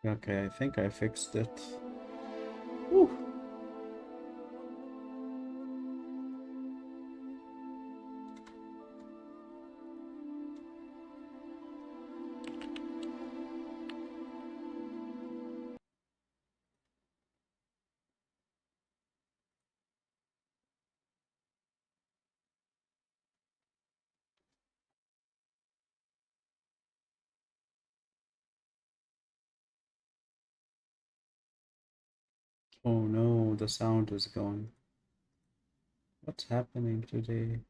Okay, I think I fixed it. Whew. Oh no, the sound is gone. What's happening today?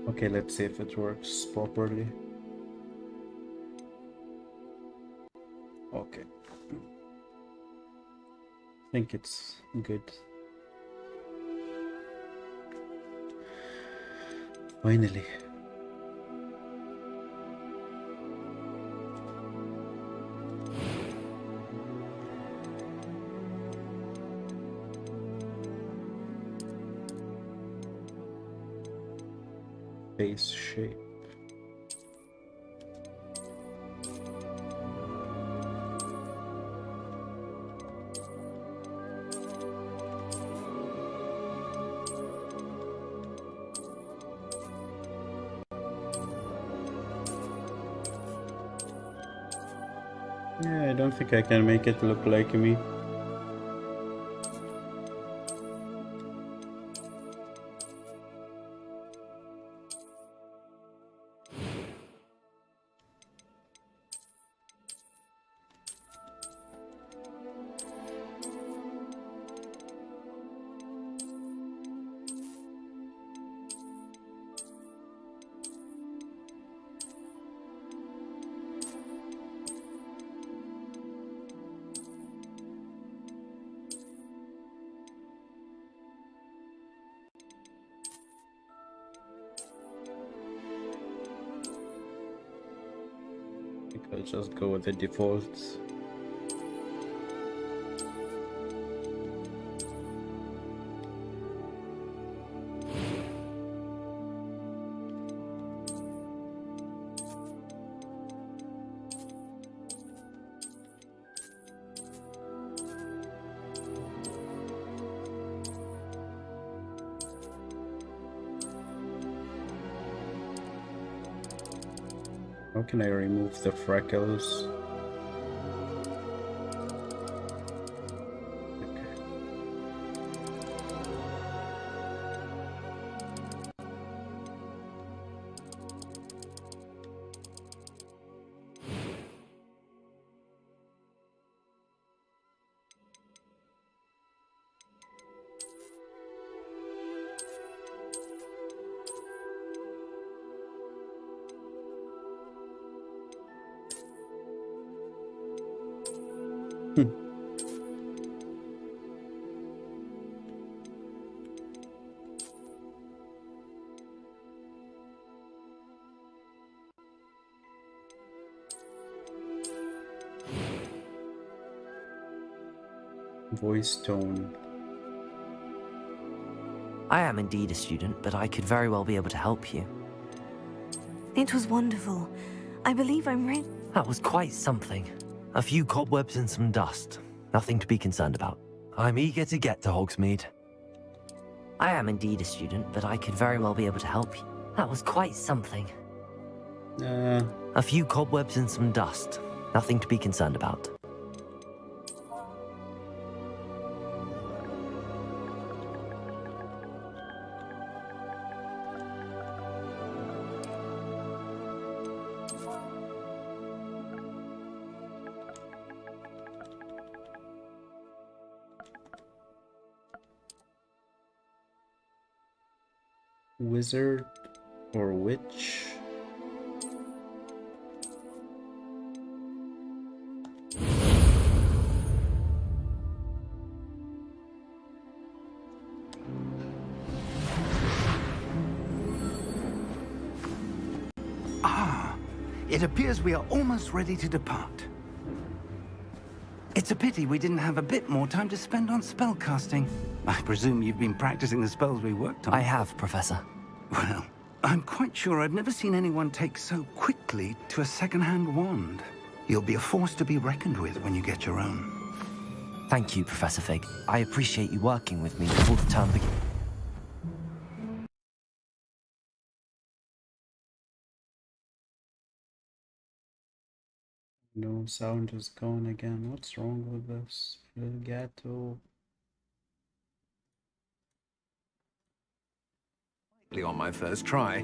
Okay, let's see if it works properly. Okay. I think it's good. Finally. Face shape. Yeah, I don't think I can make it look like me. I think I'll just go with the defaults. How can I remove the freckles? Okay. Hmm. Voice tone. I am indeed a student, but I could very well be able to help you. It was wonderful. I believe I'm ready. That was quite something. A few cobwebs and some dust. Nothing to be concerned about. I'm eager to get to Hogsmeade. I am indeed a student, but I could very well be able to help you. That was quite something. A few cobwebs and some dust. Nothing to be concerned about. wizard or witch. It appears we are almost ready to depart. It's a pity we didn't have a bit more time to spend on spellcasting. I presume you've been practicing the spells we worked on. I have, Professor. Well, I'm quite sure I've never seen anyone take so quickly to a second-hand wand. You'll be a force to be reckoned with when you get your own. Thank you, Professor Fig. I appreciate you working with me before the term begins. No, sound is gone again. What's wrong with this? Legato. On my first try.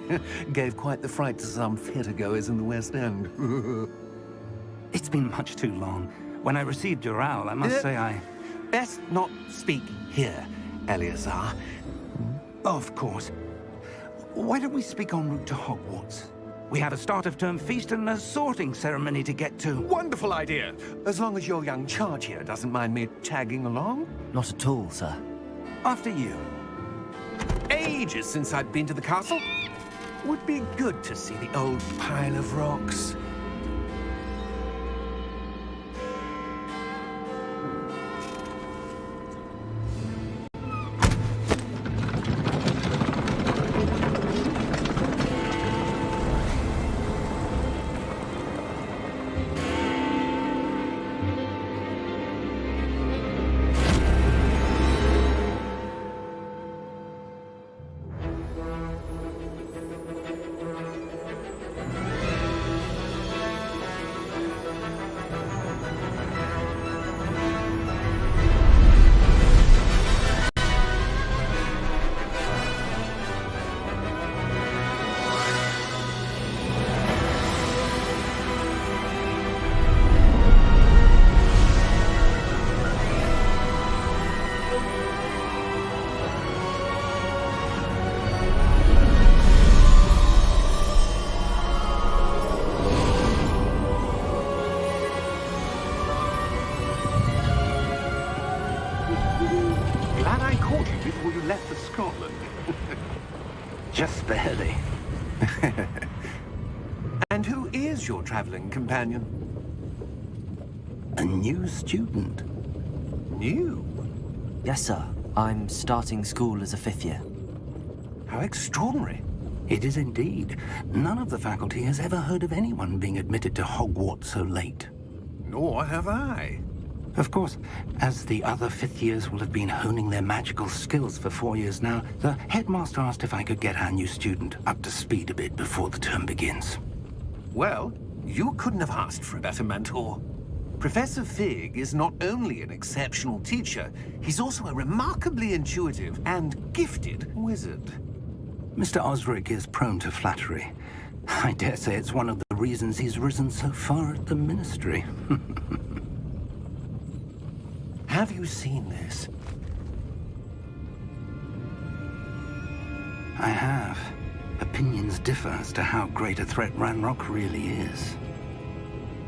Gave quite the fright to some theatre-goers in the West End. It's been much too long. When I received your owl, I must say I... Best not speak here, Eleazar. Of course. Why don't we speak en route to Hogwarts? We have a start-of-term feast and a sorting ceremony to get to. Wonderful idea! As long as your young charge here doesn't mind me tagging along. Not at all, sir. After you. Ages since I'd been to the castle. Would be good to see the old pile of rocks. Glad I caught you before you left for Scotland. Just barely. And who is your traveling companion? A new student. New? Yes, sir. I'm starting school as a 5th year. How extraordinary. It is indeed. None of the faculty has ever heard of anyone being admitted to Hogwarts so late. Nor have I. Of course, as the other 5th years will have been honing their magical skills for 4 years now, the headmaster asked if I could get our new student up to speed a bit before the term begins. Well, you couldn't have asked for a better mentor. Professor Fig is not only an exceptional teacher, he's also a remarkably intuitive and gifted wizard. Mr. Osric is prone to flattery. I dare say it's one of the reasons he's risen so far at the Ministry. Have you seen this? I have. Opinions differ as to how great a threat Ranrock really is.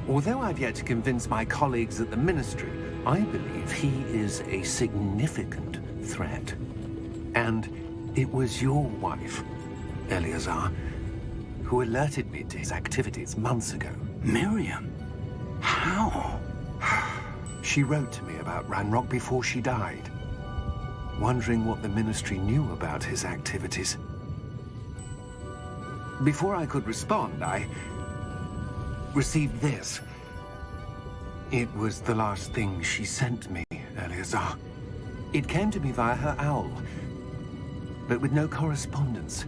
Although I've yet to convince my colleagues at the Ministry, I believe he is a significant threat. And it was your wife, Eleazar, who alerted me to his activities months ago. Miriam? How? She wrote to me about Ranrock before she died, wondering what the Ministry knew about his activities. Before I could respond, I received this. It was the last thing she sent me, Eleazar. It came to me via her owl, but with no correspondence.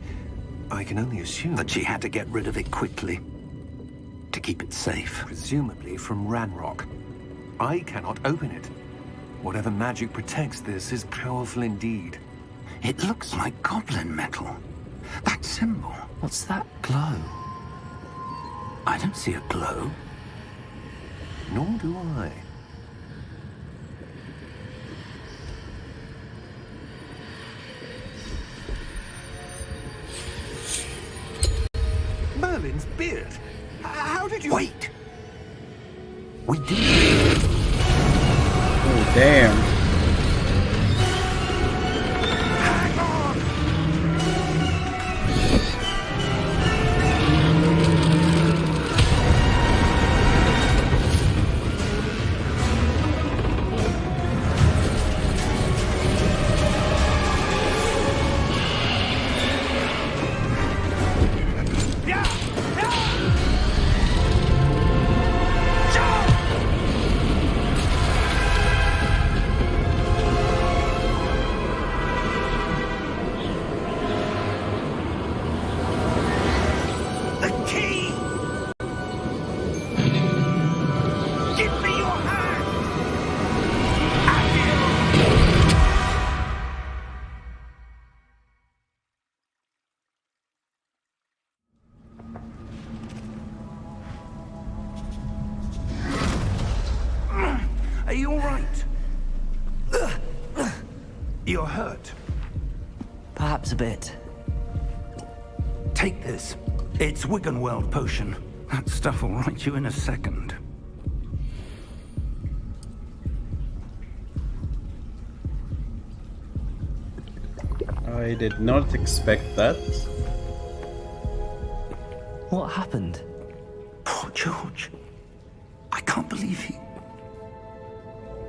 I can only assume That she had to get rid of it quickly, to keep it safe. presumably from Ranrock. I cannot open it. Whatever magic protects this is powerful indeed. It looks like goblin metal. That symbol. What's that glow? I don't see a glow. Nor do I. Merlin's beard. How did you... Wait! We do... Oh, damn. Hang on! Are you all right? You're hurt. Perhaps a bit. Take this. It's Wiggenweld potion. That stuff will right you in a second. I did not expect that. What happened? Poor George. I can't believe he...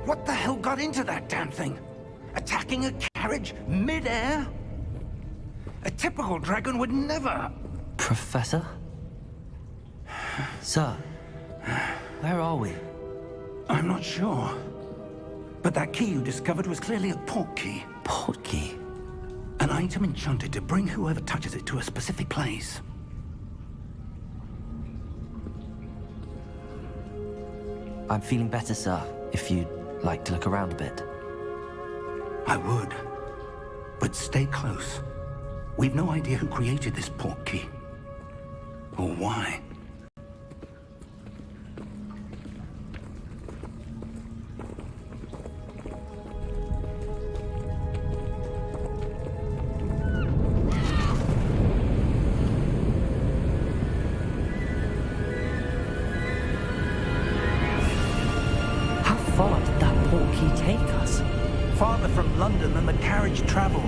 What the hell got into that damn thing? Attacking a carriage mid-air? A typical dragon would never... Professor? Sir, where are we? I'm not sure. But that key you discovered was clearly a port key. Port key? An item enchanted to bring whoever touches it to a specific place. I'm feeling better, sir, if you'd like to look around a bit. I would. But stay close. We've no idea who created this port key. Or why. How far did that port key take us? Farther from London than the carriage traveled.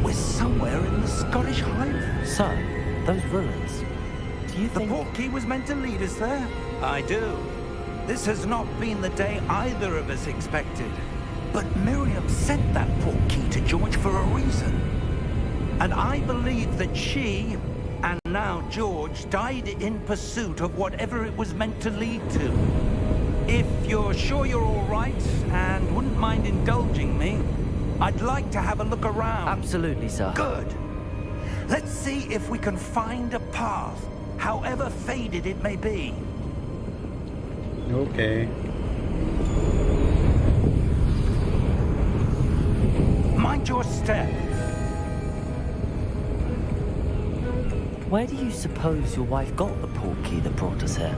We're somewhere in the Scottish Highlands. Sir, those ruins. Do you The think... port key was meant to lead us there? I do. This has not been the day either of us expected. But Miriam sent that port key to George for a reason. And I believe that she, and now George, died in pursuit of whatever it was meant to lead to. If you're sure you're all right, and wouldn't mind indulging me, I'd like to have a look around. Absolutely, sir. Good. Let's see if we can find a path, however faded it may be. Okay. Mind your step. Where do you suppose your wife got the port key that brought us here?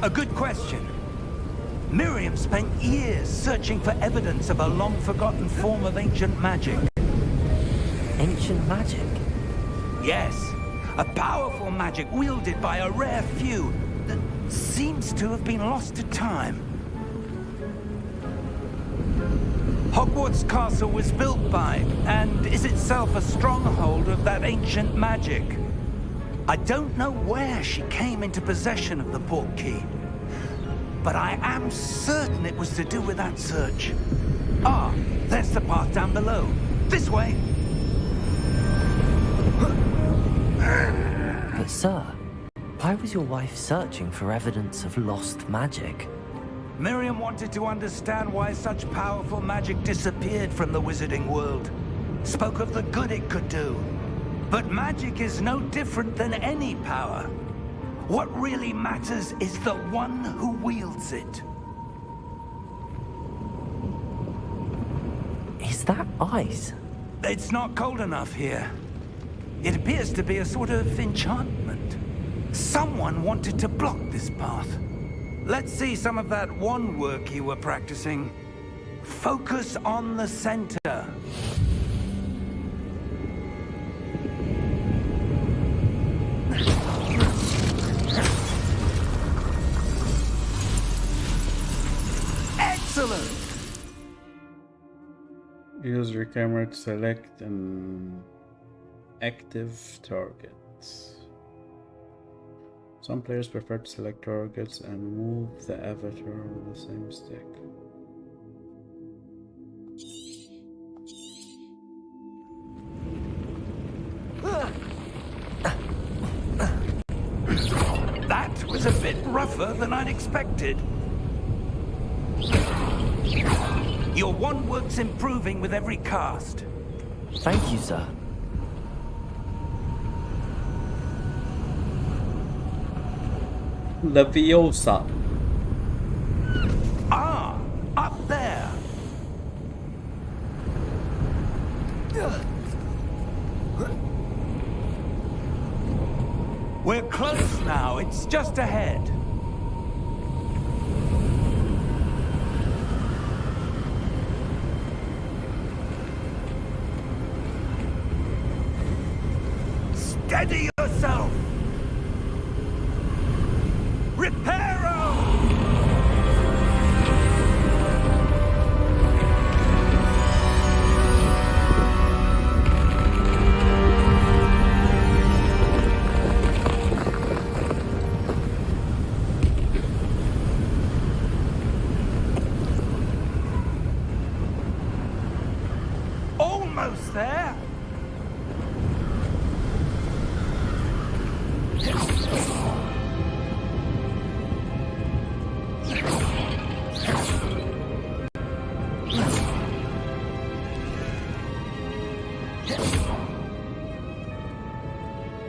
A good question. Miriam spent years searching for evidence of a long-forgotten form of ancient magic. Ancient magic? Yes, a powerful magic wielded by a rare few that seems to have been lost to time. Hogwarts Castle was built by, and is itself a stronghold of that ancient magic. I don't know where she came into possession of the port key, but I am certain it was to do with that search. Ah, there's the path down below. This way! But sir, why was your wife searching for evidence of lost magic? Miriam wanted to understand why such powerful magic disappeared from the wizarding world. Spoke of the good it could do. But magic is no different than any power. What really matters is the one who wields it. Is that ice? It's not cold enough here. It appears to be a sort of enchantment. Someone wanted to block this path. Let's see some of that wand work you were practicing. Focus on the center. Use your camera to select an active target. Some players prefer to select targets and move the avatar with the same stick. That was a bit rougher than I'd expected. Your wand work's improving with every cast. Thank you, sir. Leviosa. Ah, up there. We're close now. It's just ahead. Steady yourself! Reparo! Almost there!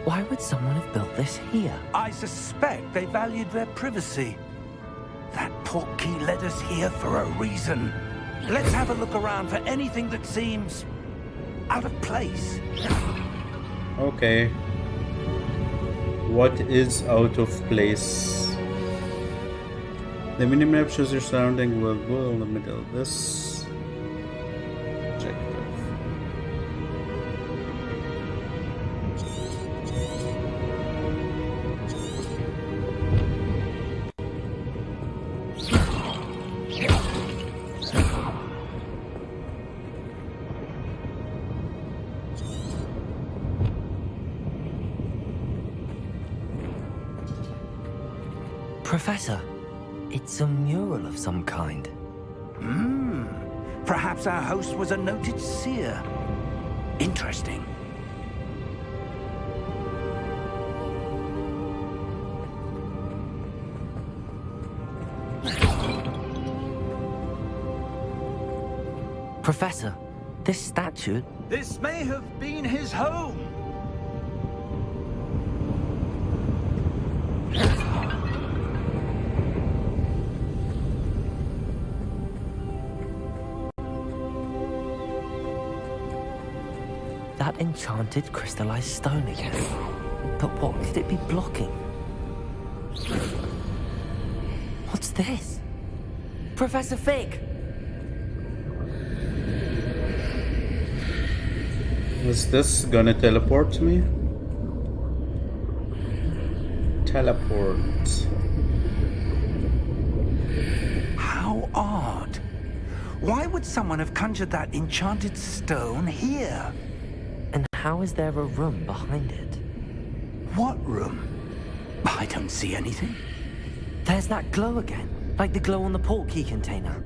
Why would someone have built this here? I suspect they valued their privacy. That portkey led us here for a reason. Let's have a look around for anything that seems out of place. Okay. What is out of place? The minimap shows your surrounding will go in the middle of this objective. Professor, it's a mural of some kind. Perhaps our host was a noted seer. Interesting. Professor, this statue... This may have been his home. That enchanted crystallized stone again. But what could it be blocking? What's this? Professor Fig! Is this gonna teleport me? Teleport. How odd. Why would someone have conjured that enchanted stone here? And how is there a room behind it? What room? I don't see anything. There's that glow again, like the glow on the portkey container.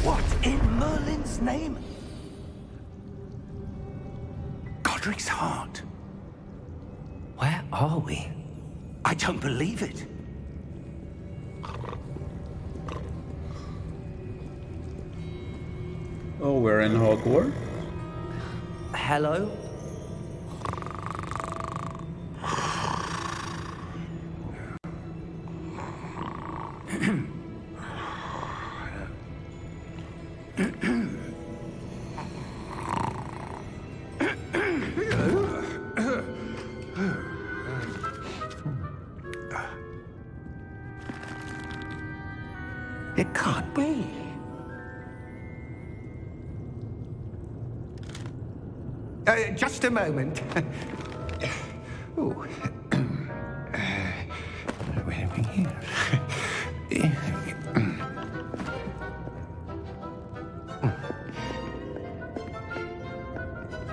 What in Merlin's name? Godric's heart. Where are we? I don't believe it. Oh, we're in Hogwarts? Hello? It can't be. Just a moment. Oh. Where are we here?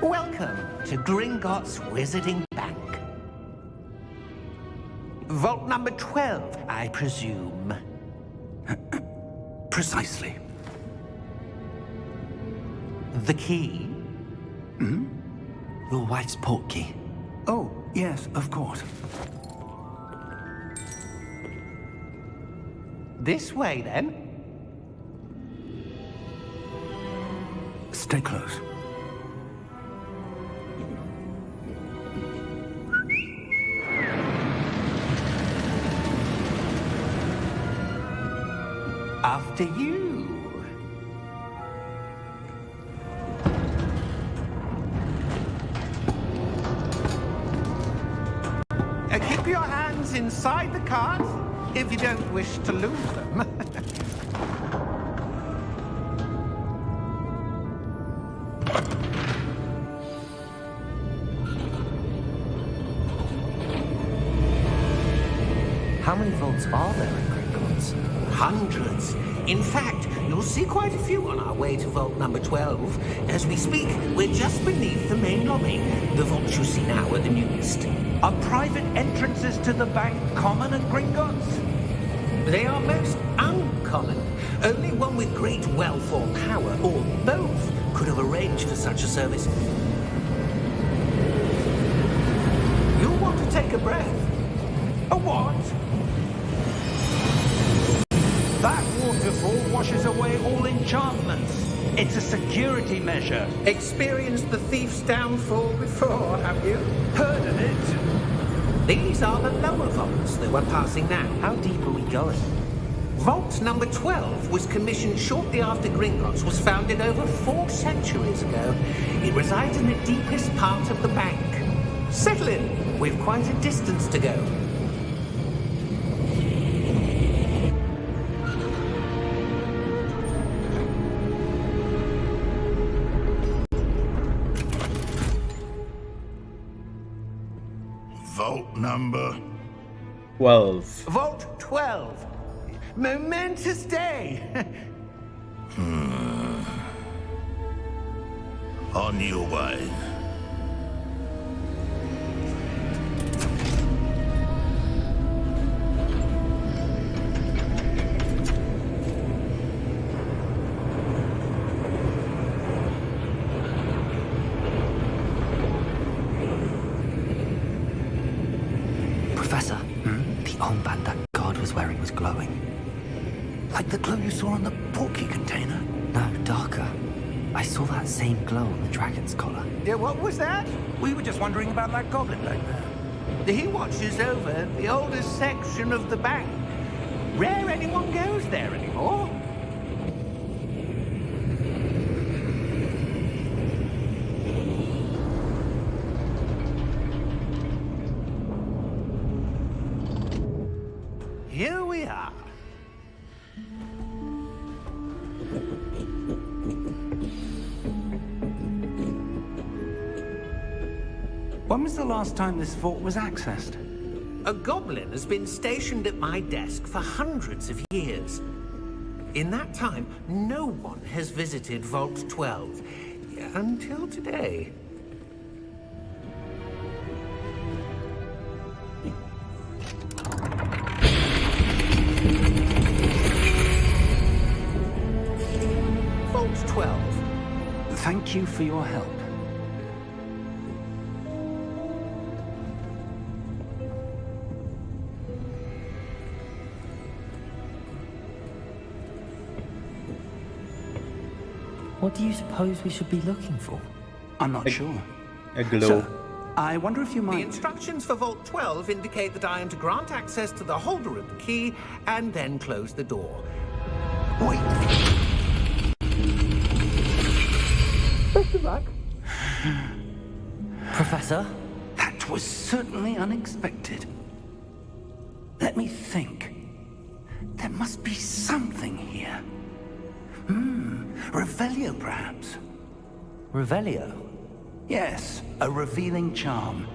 Welcome to Gringotts Wizarding Bank. Vault number 12, I presume. Precisely. The key? Your wife's portkey. Oh, yes, of course. This way, then. Stay close. After you. Keep your hands inside the cart if you don't wish to lose them. How many vaults are there in Gringotts? Hundreds. In fact, you'll see quite a few on our way to vault number 12. As we speak, we're just beneath the main lobby. The vaults you see now are the newest. Are private entrances to the bank common at Gringotts? They are most uncommon. Only one with great wealth or power, or both, could have arranged for such a service. You'll want to take a breath. A what? That waterfall washes away all enchantments. It's a security measure. Experienced the thief's downfall before, have you? Heard of it? These are the lower vaults that we're passing now. How deep are we going? Vault number 12 was commissioned shortly after Gringotts was founded over 4 centuries ago. It resides in the deepest part of the bank. Settle in. We've quite a distance to go. Vault number? 12. Vault 12. Momentous day. On your way. Professor, the armband that guard was wearing was glowing. Like the glow you saw on the portkey container? No, darker. I saw that same glow on the dragon's collar. Yeah, what was that? We were just wondering about that goblin back there. He watches over the oldest section of the bank. Rare anyone goes there anymore. Here we are. When was the last time this vault was accessed? A goblin has been stationed at my desk for hundreds of years. In that time, no one has visited Vault 12. Until today. Vault 12. Thank you for your help. What do you suppose we should be looking for? I'm not sure. A glow. Sir, I wonder if you The might... instructions for Vault 12 indicate that I am to grant access to the holder of the key and then close the door. Wait! Best of luck. Professor? That was certainly unexpected. Let me think. There must be something here. Revelio, perhaps? Revelio? Yes, a revealing charm.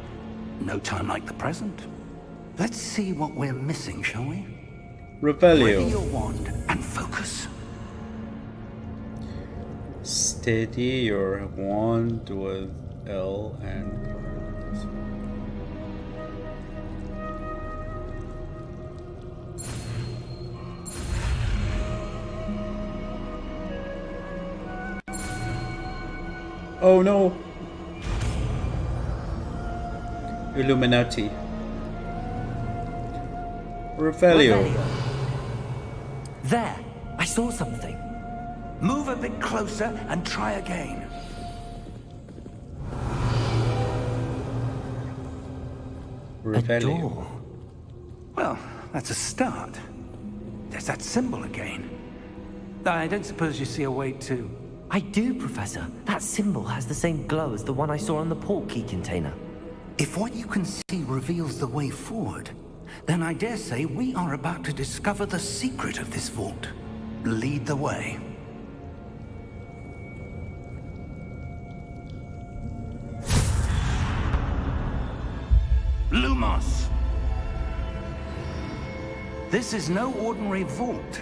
No time like the present. Let's see what we're missing, shall we? Ready your Revelio. wand and focus. Steady your wand with L and cards. Oh no! Illuminati. Revelio. There! I saw something. Move a bit closer and try again. A Revelio. door. Well, that's a start. There's that symbol again. I don't suppose you see a way to... I do, Professor. That symbol has the same glow as the one I saw on the portkey container. If what you can see reveals the way forward, then I dare say we are about to discover the secret of this vault. Lead the way. Lumos! This is no ordinary vault.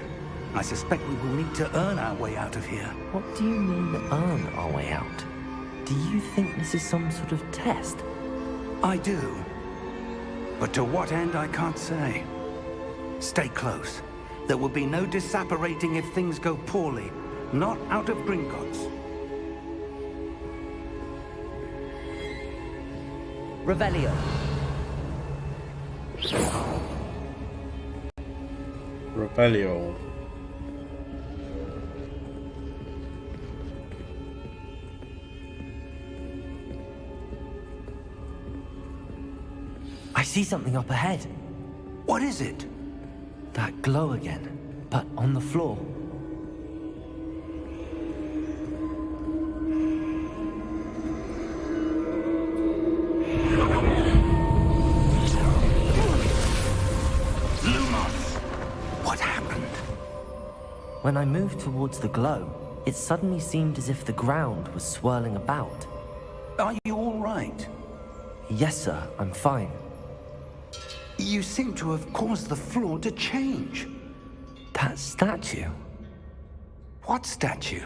I suspect we will need to earn our way out of here. What do you mean, earn our way out? Do you think this is some sort of test? I do. But to what end, I can't say. Stay close. There will be no disapparating if things go poorly. Not out of Gringotts. Revelio. Revelio. I see something up ahead. What is it? That glow again, but on the floor. Lumos! What happened? When I moved towards the glow, it suddenly seemed as if the ground was swirling about. Are you all right? Yes, sir, I'm fine. You seem to have caused the floor to change. That statue? What statue?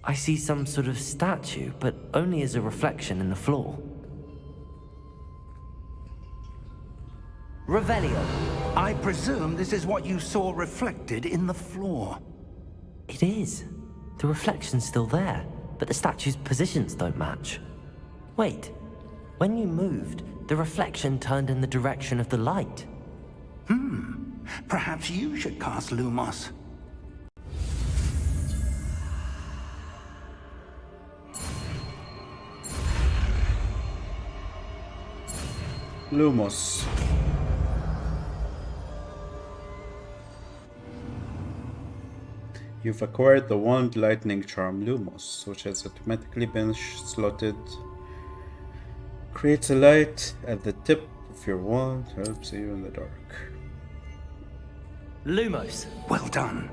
I see some sort of statue, but only as a reflection in the floor. Revelio. I presume this is what you saw reflected in the floor. It is. The reflection's still there, but the statue's positions don't match. Wait. When you moved, the reflection turned in the direction of the light. Perhaps you should cast Lumos. Lumos. You've acquired the wand lightning charm Lumos, which has automatically been slotted. Creates a light at the tip of your wand, helps you in the dark. Lumos. Well done.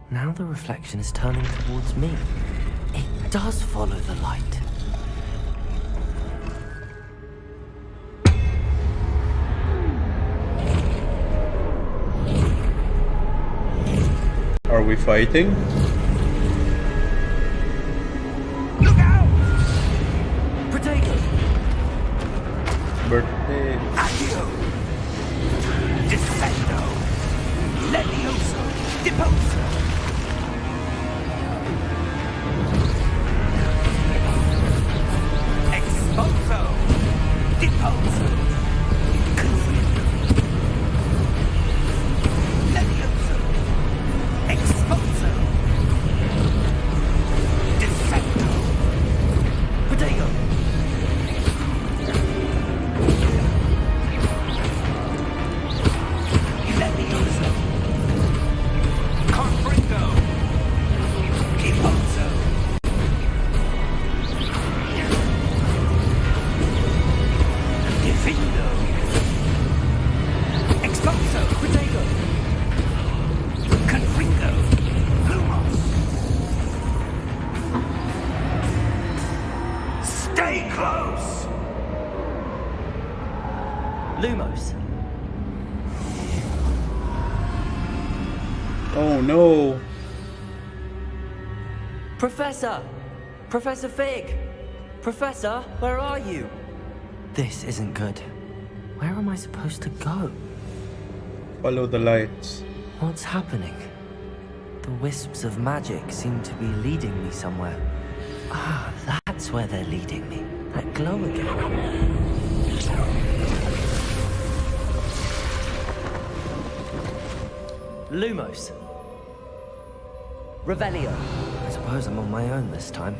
Now the reflection is turning towards me. It does follow the light. Are we fighting? Look out! Potato! Birthday. Accio! Descendo! Levioso! Deposo! Exposo! Deposo! Confringo! Levioso! Exposo! Descendo! Potato! Levioso! Confringo! Deposo! Defendo! Exposo! Potato! Confringo! Lumos! Stay close! Lumos. Oh no! Professor! Professor Fig! Professor, where are you? This isn't good. Where am I supposed to go? Follow the lights. What's happening? The wisps of magic seem to be leading me somewhere. Ah, that's where they're leading me. That glow again. Lumos. Revelio. I suppose I'm on my own this time.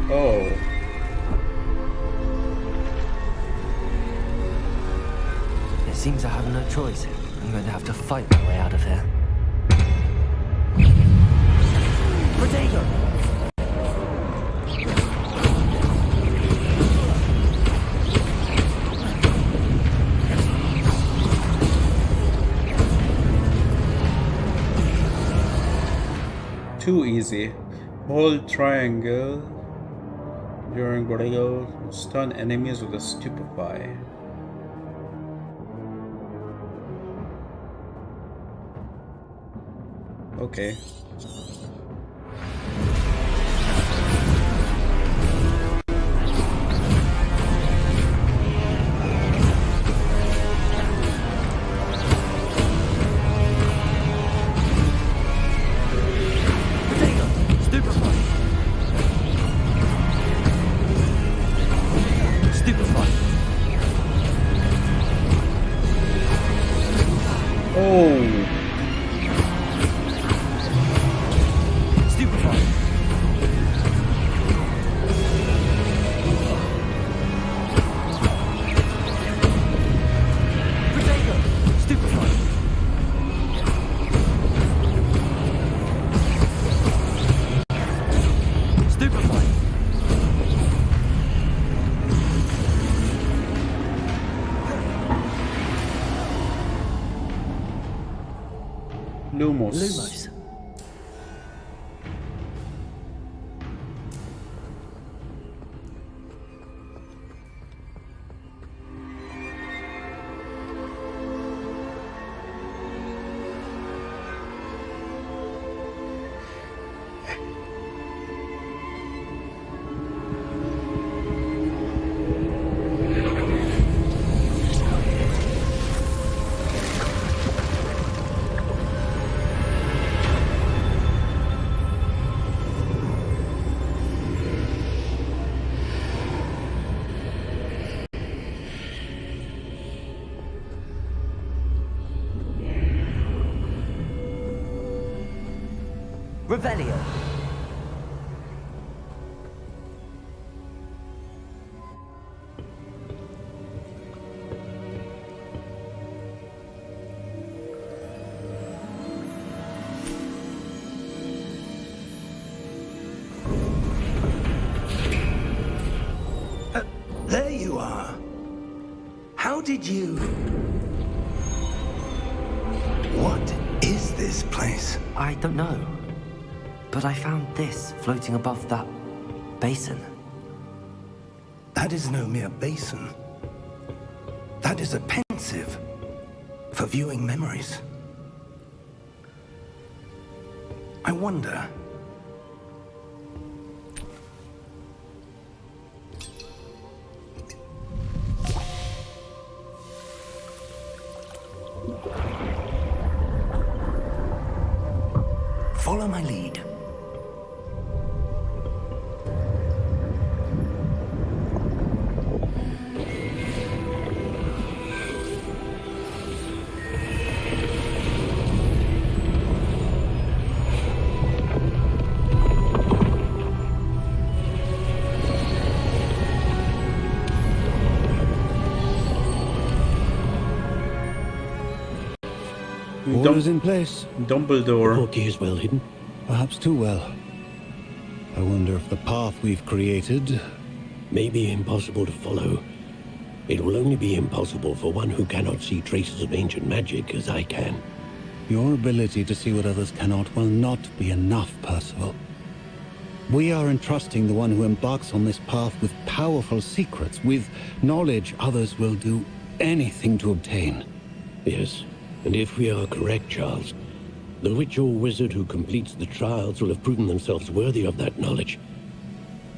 Oh. It seems I have no choice. I'm going to have to fight my way out of here. Protego! Too easy. Hold triangle during Protego. Stun enemies with a stupefy. Okay. Lumos. Revelio. There you are. How did you... What is this place? I don't know. But I found this floating above that basin. That is no mere basin. That is a pensive for viewing memories. I wonder... Follow my lead. Orders in place. Dumbledore. The portkey is well hidden. Perhaps too well. I wonder if the path we've created may be impossible to follow. It will only be impossible for one who cannot see traces of ancient magic as I can. Your ability to see what others cannot will not be enough, Percival. We are entrusting the one who embarks on this path with powerful secrets, with knowledge others will do anything to obtain. Yes, and if we are correct, Charles, the witch or wizard who completes the trials will have proven themselves worthy of that knowledge,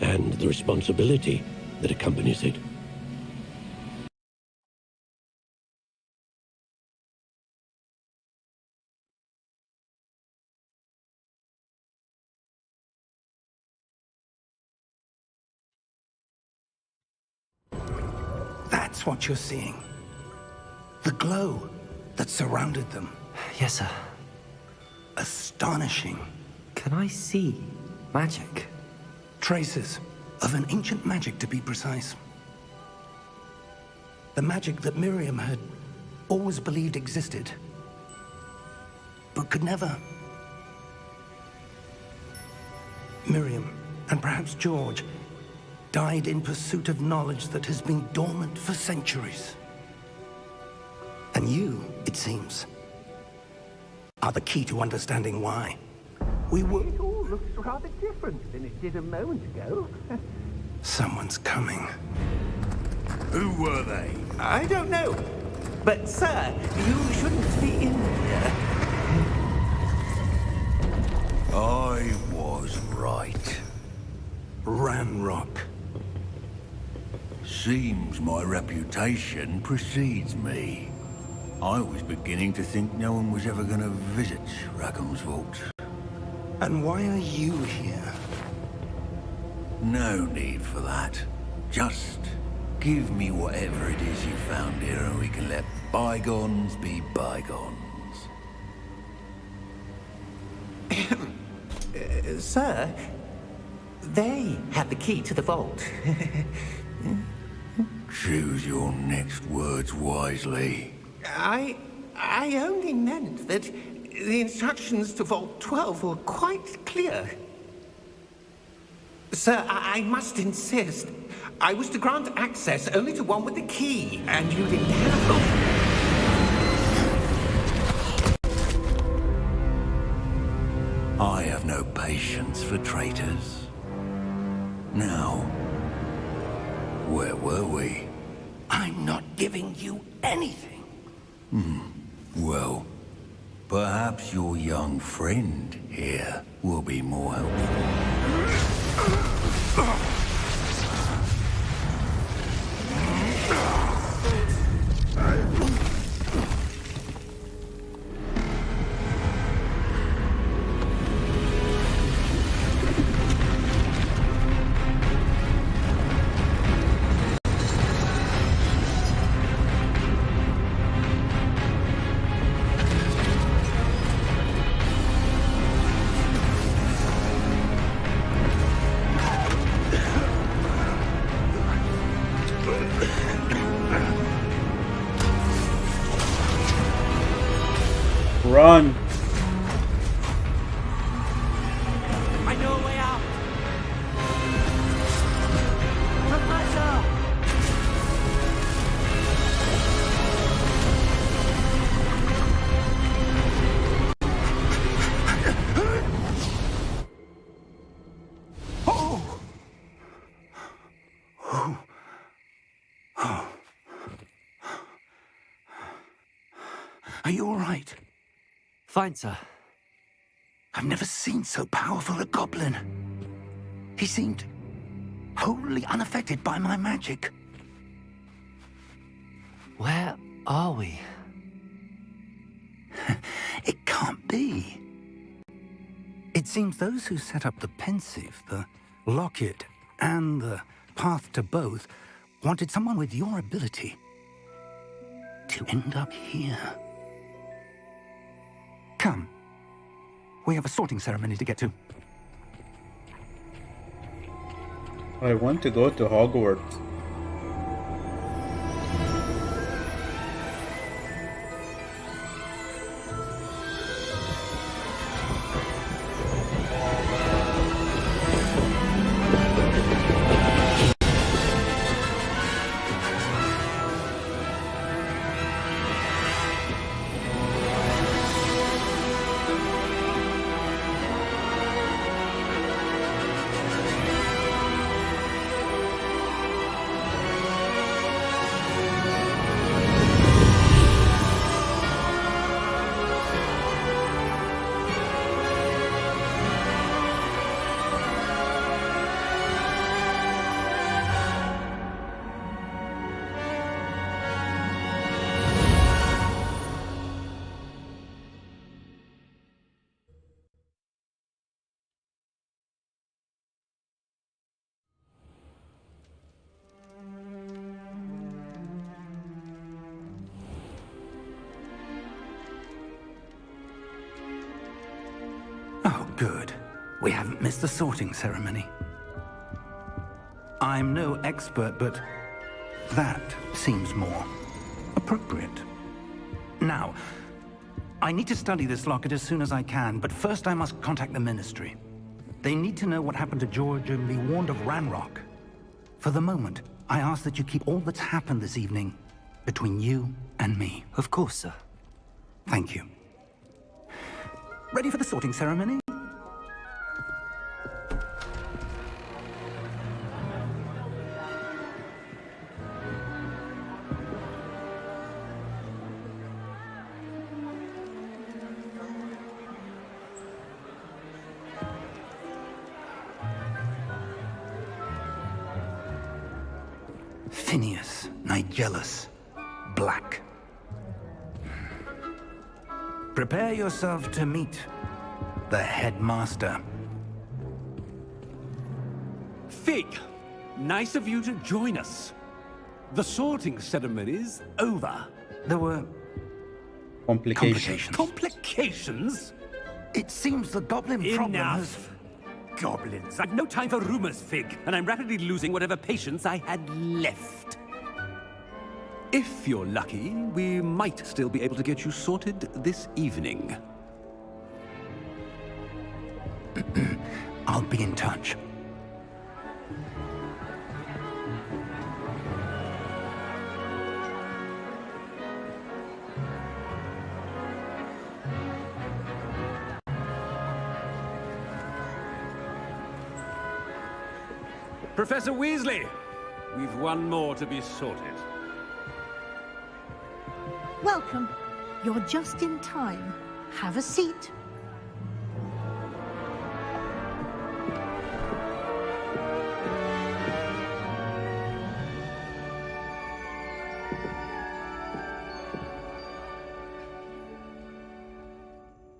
and the responsibility that accompanies it. That's what you're seeing. The glow that surrounded them. Yes, sir. Astonishing. Can I see magic? Traces of an ancient magic, to be precise. The magic that Miriam had always believed existed, but could never. Miriam, and perhaps George, died in pursuit of knowledge that has been dormant for centuries. And you, it seems, are the key to understanding why. We were... It all looks rather different than it did a moment ago. Someone's coming. Who were they? I don't know. But, sir, you shouldn't be in here. I was right. Ranrock. Seems my reputation precedes me. I was beginning to think no one was ever going to visit Rackham's vault. And why are you here? No need for that. Just give me whatever it is you found here and we can let bygones be bygones. Sir, they have the key to the vault. Choose your next words wisely. I only meant that the instructions to Vault 12 were quite clear. Sir, I must insist. I was to grant access only to one with the key, and you didn't have I have no patience for traitors. Now, where were we? I'm not giving you anything. Well, perhaps your young friend here will be more helpful. Run! I know a way out. Professor! Are you all right? Fine, sir. I've never seen so powerful a goblin. He seemed wholly unaffected by my magic. Where are we? It can't be. It seems those who set up the pensive, the locket, and the path to both wanted someone with your ability to end up here. Come. We have a sorting ceremony to get to. I want to go to Hogwarts. Good. We haven't missed the sorting ceremony. I'm no expert, but that seems more appropriate. Now, I need to study this locket as soon as I can, but first I must contact the Ministry. They need to know what happened to George and be warned of Ranrock. For the moment, I ask that you keep all that's happened this evening between you and me. Of course, sir. Thank you. Ready for the sorting ceremony? Phineas, Nigellus, Black. Prepare yourself to meet the headmaster. Fig, nice of you to join us. The sorting ceremony's over. There were Complications. Complications? It seems the goblin problem has... Enough. Goblins. I've no time for rumors, Fig, and I'm rapidly losing whatever patience I had left. If you're lucky, we might still be able to get you sorted this evening. I'll be in touch. Professor Weasley, we've one more to be sorted. Welcome. You're just in time. Have a seat.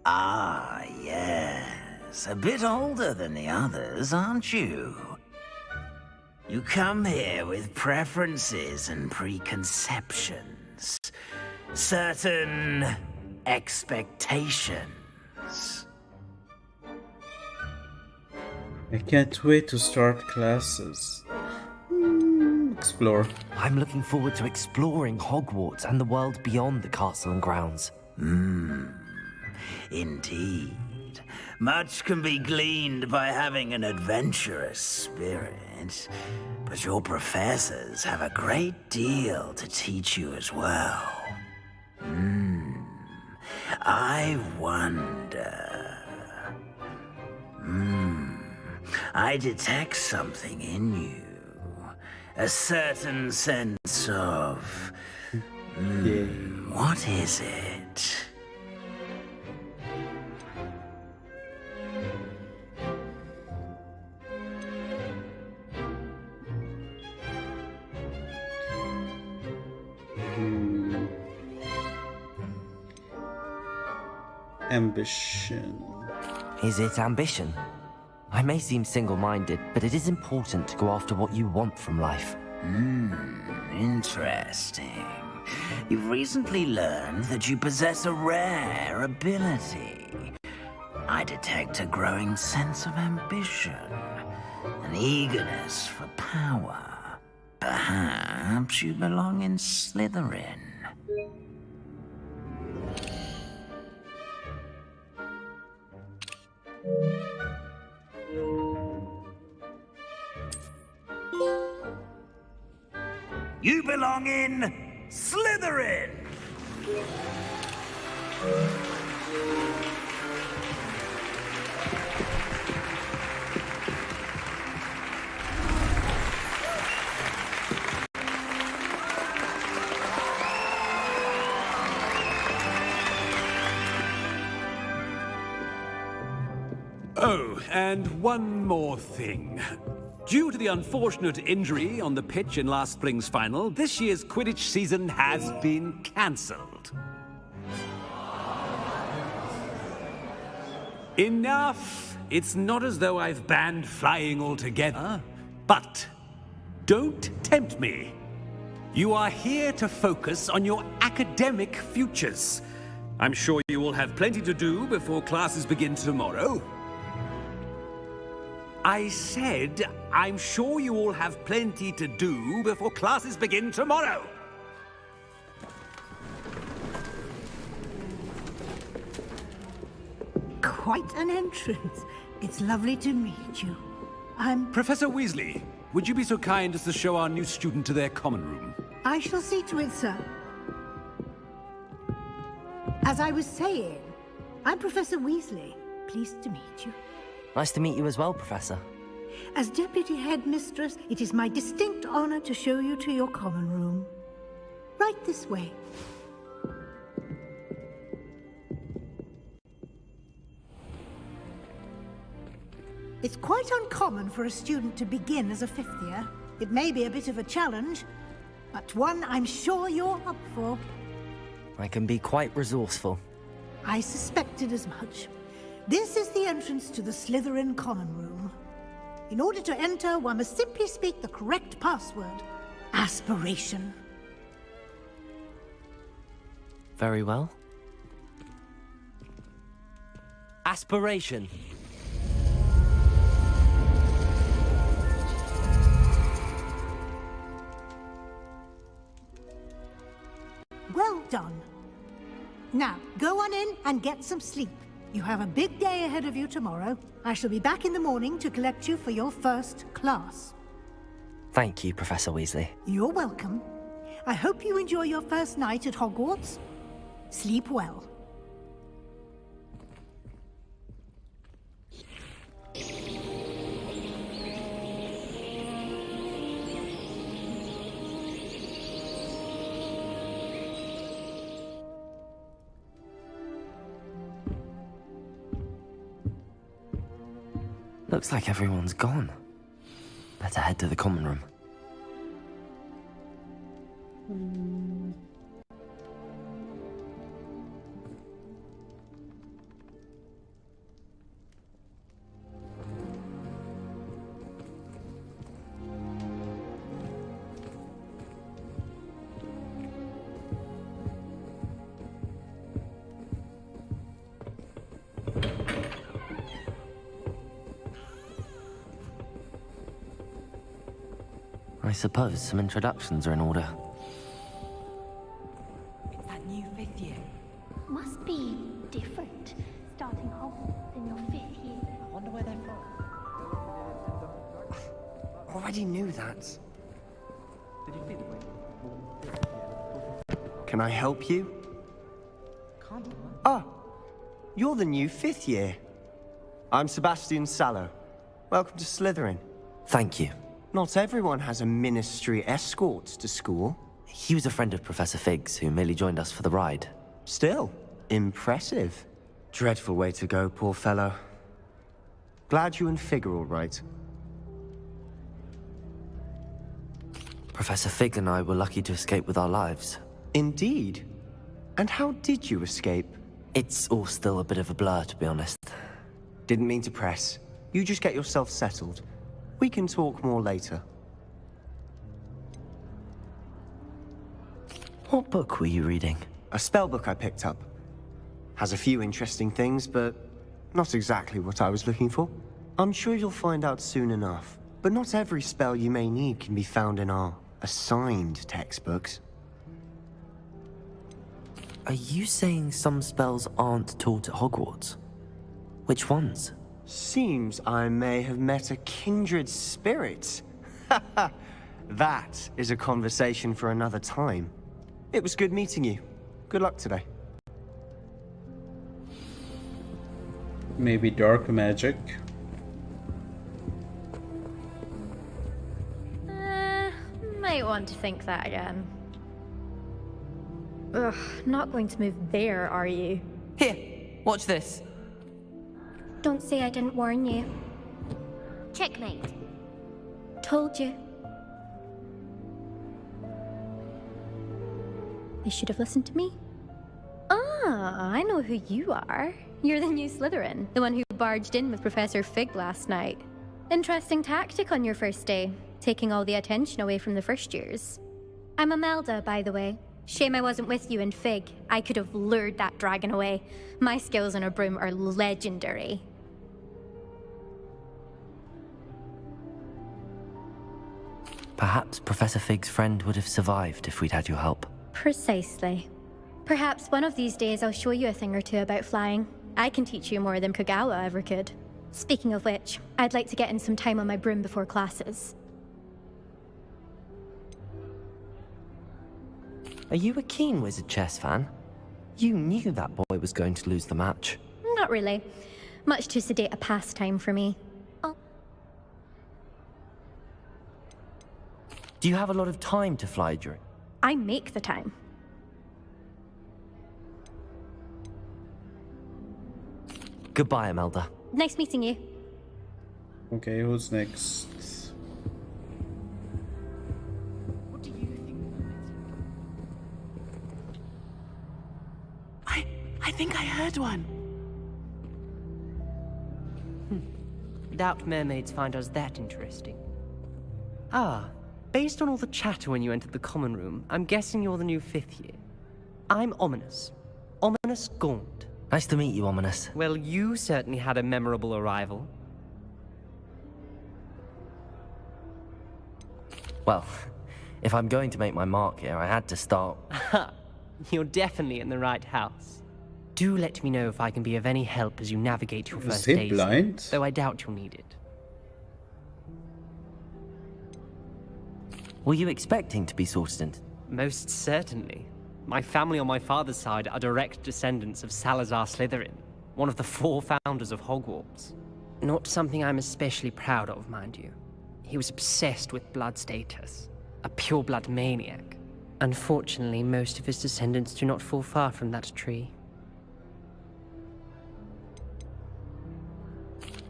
Ah, yes. A bit older than the others, aren't you? You come here with preferences and preconceptions. Certain expectations. I can't wait to start classes. Explore. I'm looking forward to exploring Hogwarts and the world beyond the castle and grounds. Indeed. Much can be gleaned by having an adventurous spirit, but your professors have a great deal to teach you as well. I wonder... I detect something in you. A certain sense of... What is it? Ambition. Is it ambition? I may seem single-minded, but it is important to go after what you want from life. Interesting. You've recently learned that you possess a rare ability. I detect a growing sense of ambition, an eagerness for power. Perhaps you belong in Slytherin. You belong in Slytherin! Oh, and one more thing. Due to the unfortunate injury on the pitch in last spring's final, this year's Quidditch season has been cancelled. Enough! It's not as though I've banned flying altogether, but don't tempt me. You are here to focus on your academic futures. I'm sure you will have plenty to do before classes begin tomorrow. I said, I'm sure you all have plenty to do before classes begin tomorrow. Quite an entrance. It's lovely to meet you. I'm... Professor Weasley, would you be so kind as to show our new student to their common room? I shall see to it, sir. As I was saying, I'm Professor Weasley. Pleased to meet you. Nice to meet you as well, Professor. As Deputy Headmistress, it is my distinct honor to show you to your common room. Right this way. It's quite uncommon for a student to begin as a fifth year. It may be a bit of a challenge, but one I'm sure you're up for. I can be quite resourceful. I suspected as much. This is the entrance to the Slytherin common room. In order to enter, one must simply speak the correct password. Aspiration. Very well. Aspiration. Well done. Now, go on in and get some sleep. You have a big day ahead of you tomorrow. I shall be back in the morning to collect you for your first class. Thank you, Professor Weasley. You're welcome. I hope you enjoy your first night at Hogwarts. Sleep well. Looks like everyone's gone. Better head to the common room. I suppose some introductions are in order. It's that new fifth year. Must be different. Starting Hogwarts in your fifth year. I wonder where they're from. Already knew that. Can I help you? Ah, you're the new fifth year. I'm Sebastian Sallow. Welcome to Slytherin. Thank you. Not everyone has a ministry escort to school. He was a friend of Professor Fig's who merely joined us for the ride. Still, impressive. Dreadful way to go, poor fellow. Glad you and Fig are all right. Professor Fig and I were lucky to escape with our lives. Indeed. And how did you escape? It's all still a bit of a blur, to be honest. Didn't mean to press. You just get yourself settled. We can talk more later. What book were you reading? A spell book I picked up. Has a few interesting things, but not exactly what I was looking for. I'm sure you'll find out soon enough. But not every spell you may need can be found in our assigned textbooks. Are you saying some spells aren't taught at Hogwarts? Which ones? Seems I may have met a kindred spirit. That is a conversation for another time. It was good meeting you. Good luck today. Maybe dark magic. Might want to think that again. Ugh, not going to move there, are you? Here, watch this. Don't say I didn't warn you. Checkmate. Told you. They should have listened to me. Ah, I know who you are. You're the new Slytherin, the one who barged in with Professor Fig last night. Interesting tactic on your first day, taking all the attention away from the first years. I'm Imelda, by the way. Shame I wasn't with you in Fig. I could have lured that dragon away. My skills on a broom are legendary. Perhaps Professor Fig's friend would have survived if we'd had your help. Precisely. Perhaps one of these days I'll show you a thing or two about flying. I can teach you more than Kagawa ever could. Speaking of which, I'd like to get in some time on my broom before classes. Are you a keen Wizard Chess fan? You knew that boy was going to lose the match. Not really. Much too sedate a pastime for me. Do you have a lot of time to fly during? I make the time. Goodbye, Imelda. Nice meeting you. Okay, who's next? What do you think? I think I heard one. Doubt mermaids find us that interesting. Ah, based on all the chatter when you entered the common room, I'm guessing you're the new 5th year. I'm Ominous. Ominous Gaunt. Nice to meet you, Ominous. Well, you certainly had a memorable arrival. Well, if I'm going to make my mark here, I had to start. You're definitely in the right house. Do let me know if I can be of any help as you navigate your first he days. blind? Though I doubt you'll need it. Were you expecting to be sorted into? Most certainly. My family on my father's side are direct descendants of Salazar Slytherin, one of the 4 founders of Hogwarts. Not something I'm especially proud of, mind you. He was obsessed with blood status, a pure-blood maniac. Unfortunately, most of his descendants do not fall far from that tree.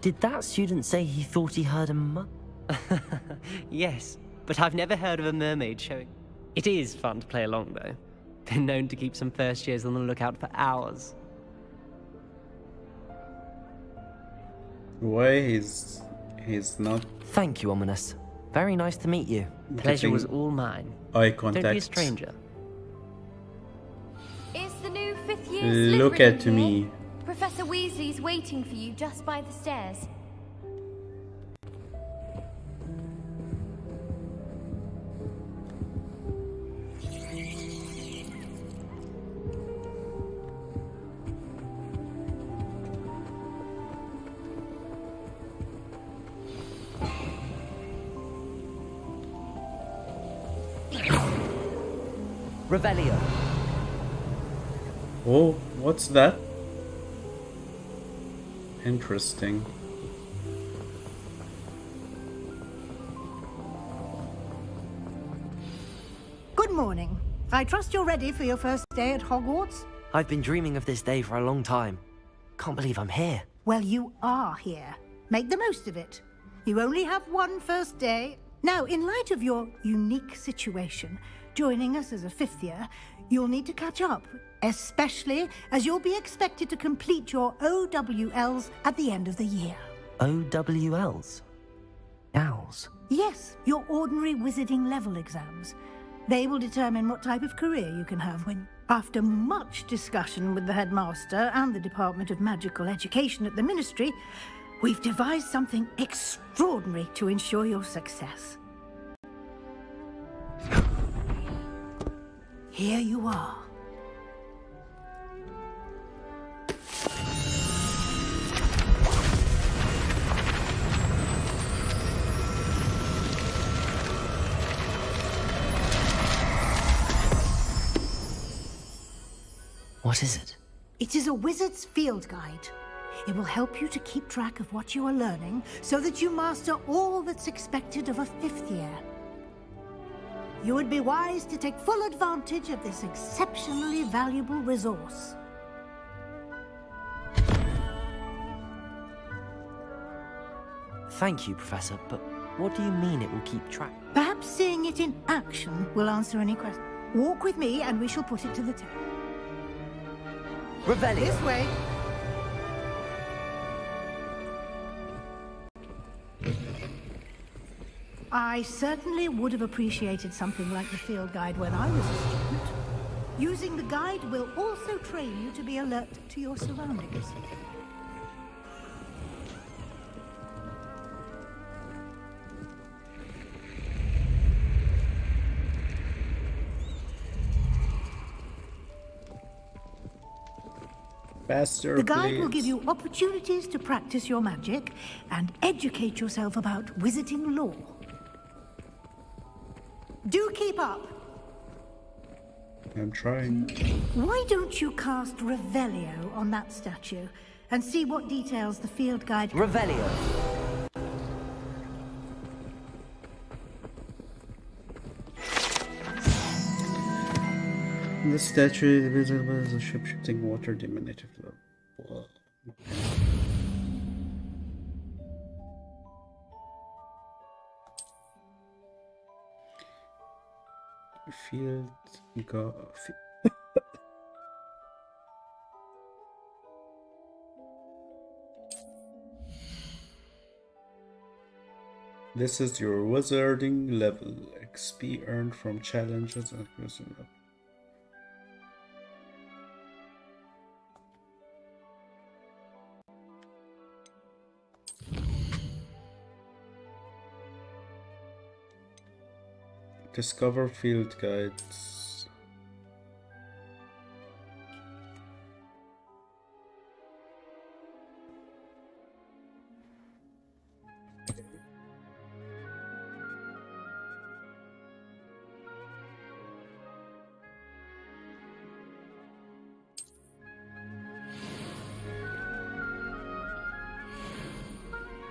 Did that student say he thought he heard a Yes, but I've never heard of a mermaid showing. It is fun to play along, though. Been known to keep some first years on the lookout for hours. Why he's not... Thank you, Ominous. Very nice to meet you. Pleasure was all mine. Eye contact. Don't be a stranger. It's the new 5th year Look Slytherin at here. me. Professor Weasley's waiting for you just by the stairs. Revelio. Oh, what's that? Interesting. Good morning. I trust you're ready for your first day at Hogwarts? I've been dreaming of this day for a long time. Can't believe I'm here. Well, you are here. Make the most of it. You only have one first day. Now, in light of your unique situation, joining us as a 5th year, you'll need to catch up, especially as you'll be expected to complete your OWLs at the end of the year. OWLs? Owls? Yes, your ordinary wizarding level exams. They will determine what type of career you can have when... After much discussion with the headmaster and the Department of Magical Education at the Ministry, we've devised something extraordinary to ensure your success. Here you are. What is it? It is a wizard's field guide. It will help you to keep track of what you are learning so that you master all that's expected of a 5th year. You would be wise to take full advantage of this exceptionally valuable resource. Thank you, Professor, but what do you mean it will keep track? Perhaps seeing it in action will answer any questions. Walk with me and we shall put it to the test. Revelio. This way. I certainly would have appreciated something like the field guide when I was a student. Using the guide will also train you to be alert to your surroundings. Faster, The guide please. will give you opportunities to practice your magic and educate yourself about wizarding lore. Do keep up. I'm trying. Why don't you cast Revelio on that statue and see what details the field guide... Revelio. The statue is visible as a ship shooting water diminutive level. Field go. This is your wizarding level. XP earned from challenges and cruising level. Discover field guides.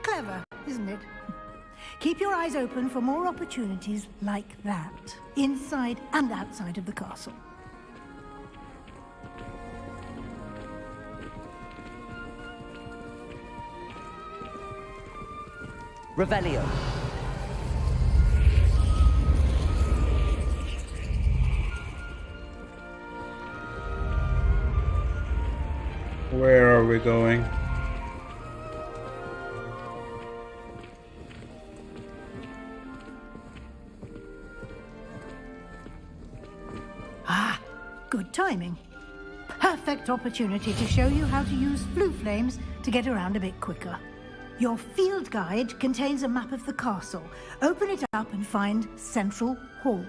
Clever, isn't it? Keep your eyes open for more opportunities like that, inside and outside of the castle. Revelio. Where are we going? Ah, good timing. Perfect opportunity to show you how to use flue flames to get around a bit quicker. Your field guide contains a map of the castle. Open it up and find Central Hall.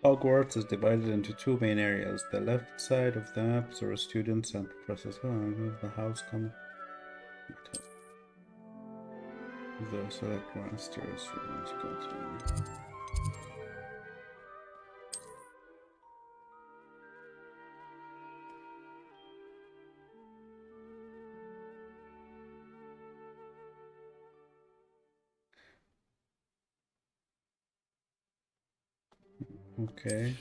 Hogwarts is divided into two main areas. The left side of the map is where students and professors the house come. The select masters students go to. Okay.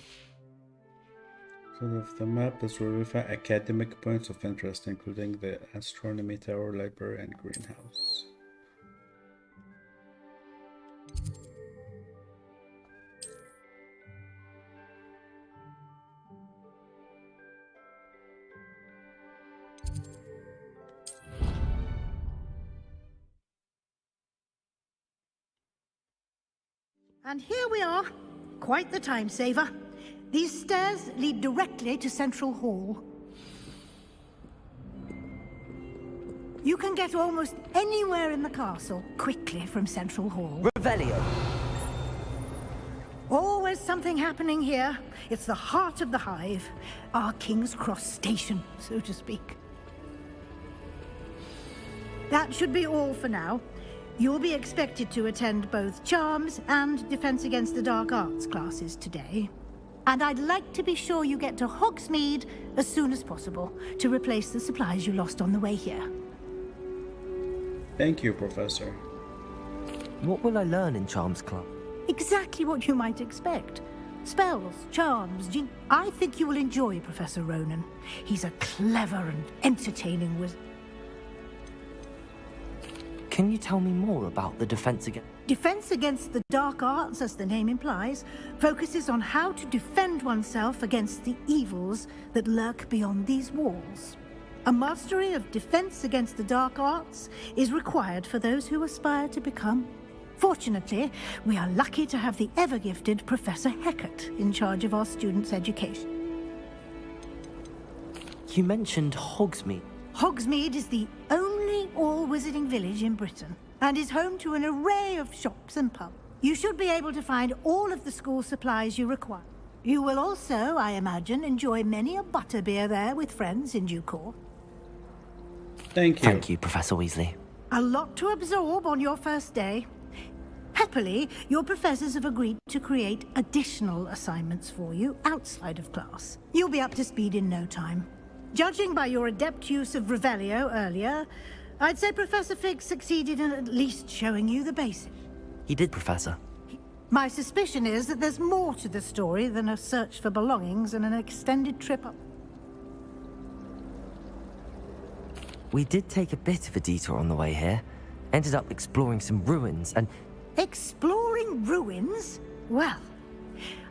So the map is where we find academic points of interest, including the astronomy tower, library, and greenhouse. And here we are. Quite the time saver. These stairs lead directly to Central Hall. You can get almost anywhere in the castle quickly from Central Hall. Revelio. Always something happening here. It's the heart of the hive. Our King's Cross station, so to speak. That should be all for now. You'll be expected to attend both Charms and Defense Against the Dark Arts classes today. And I'd like to be sure you get to Hogsmeade as soon as possible to replace the supplies you lost on the way here. Thank you, Professor. What will I learn in Charms Club? Exactly what you might expect. Spells, charms, I think you will enjoy Professor Ronan. He's a clever and entertaining wizard. Can you tell me more about the Defense Against... Defense Against the Dark Arts, as the name implies, focuses on how to defend oneself against the evils that lurk beyond these walls. A mastery of Defense Against the Dark Arts is required for those who aspire to become. Fortunately, we are lucky to have the ever-gifted Professor Hecat in charge of our students' education. You mentioned Hogsmeade. Hogsmeade is the only all wizarding village in Britain, and is home to an array of shops and pubs. You should be able to find all of the school supplies you require. You will also, I imagine, enjoy many a butterbeer there with friends in due course. Thank you. Thank you, Professor Weasley. A lot to absorb on your first day. Happily, your professors have agreed to create additional assignments for you outside of class. You'll be up to speed in no time. Judging by your adept use of Revelio earlier, I'd say Professor Fig succeeded in at least showing you the basics. He did, Professor. My suspicion is that there's more to the story than a search for belongings and an extended trip up. We did take a bit of a detour on the way here. Ended up exploring some ruins and... Exploring ruins? Well,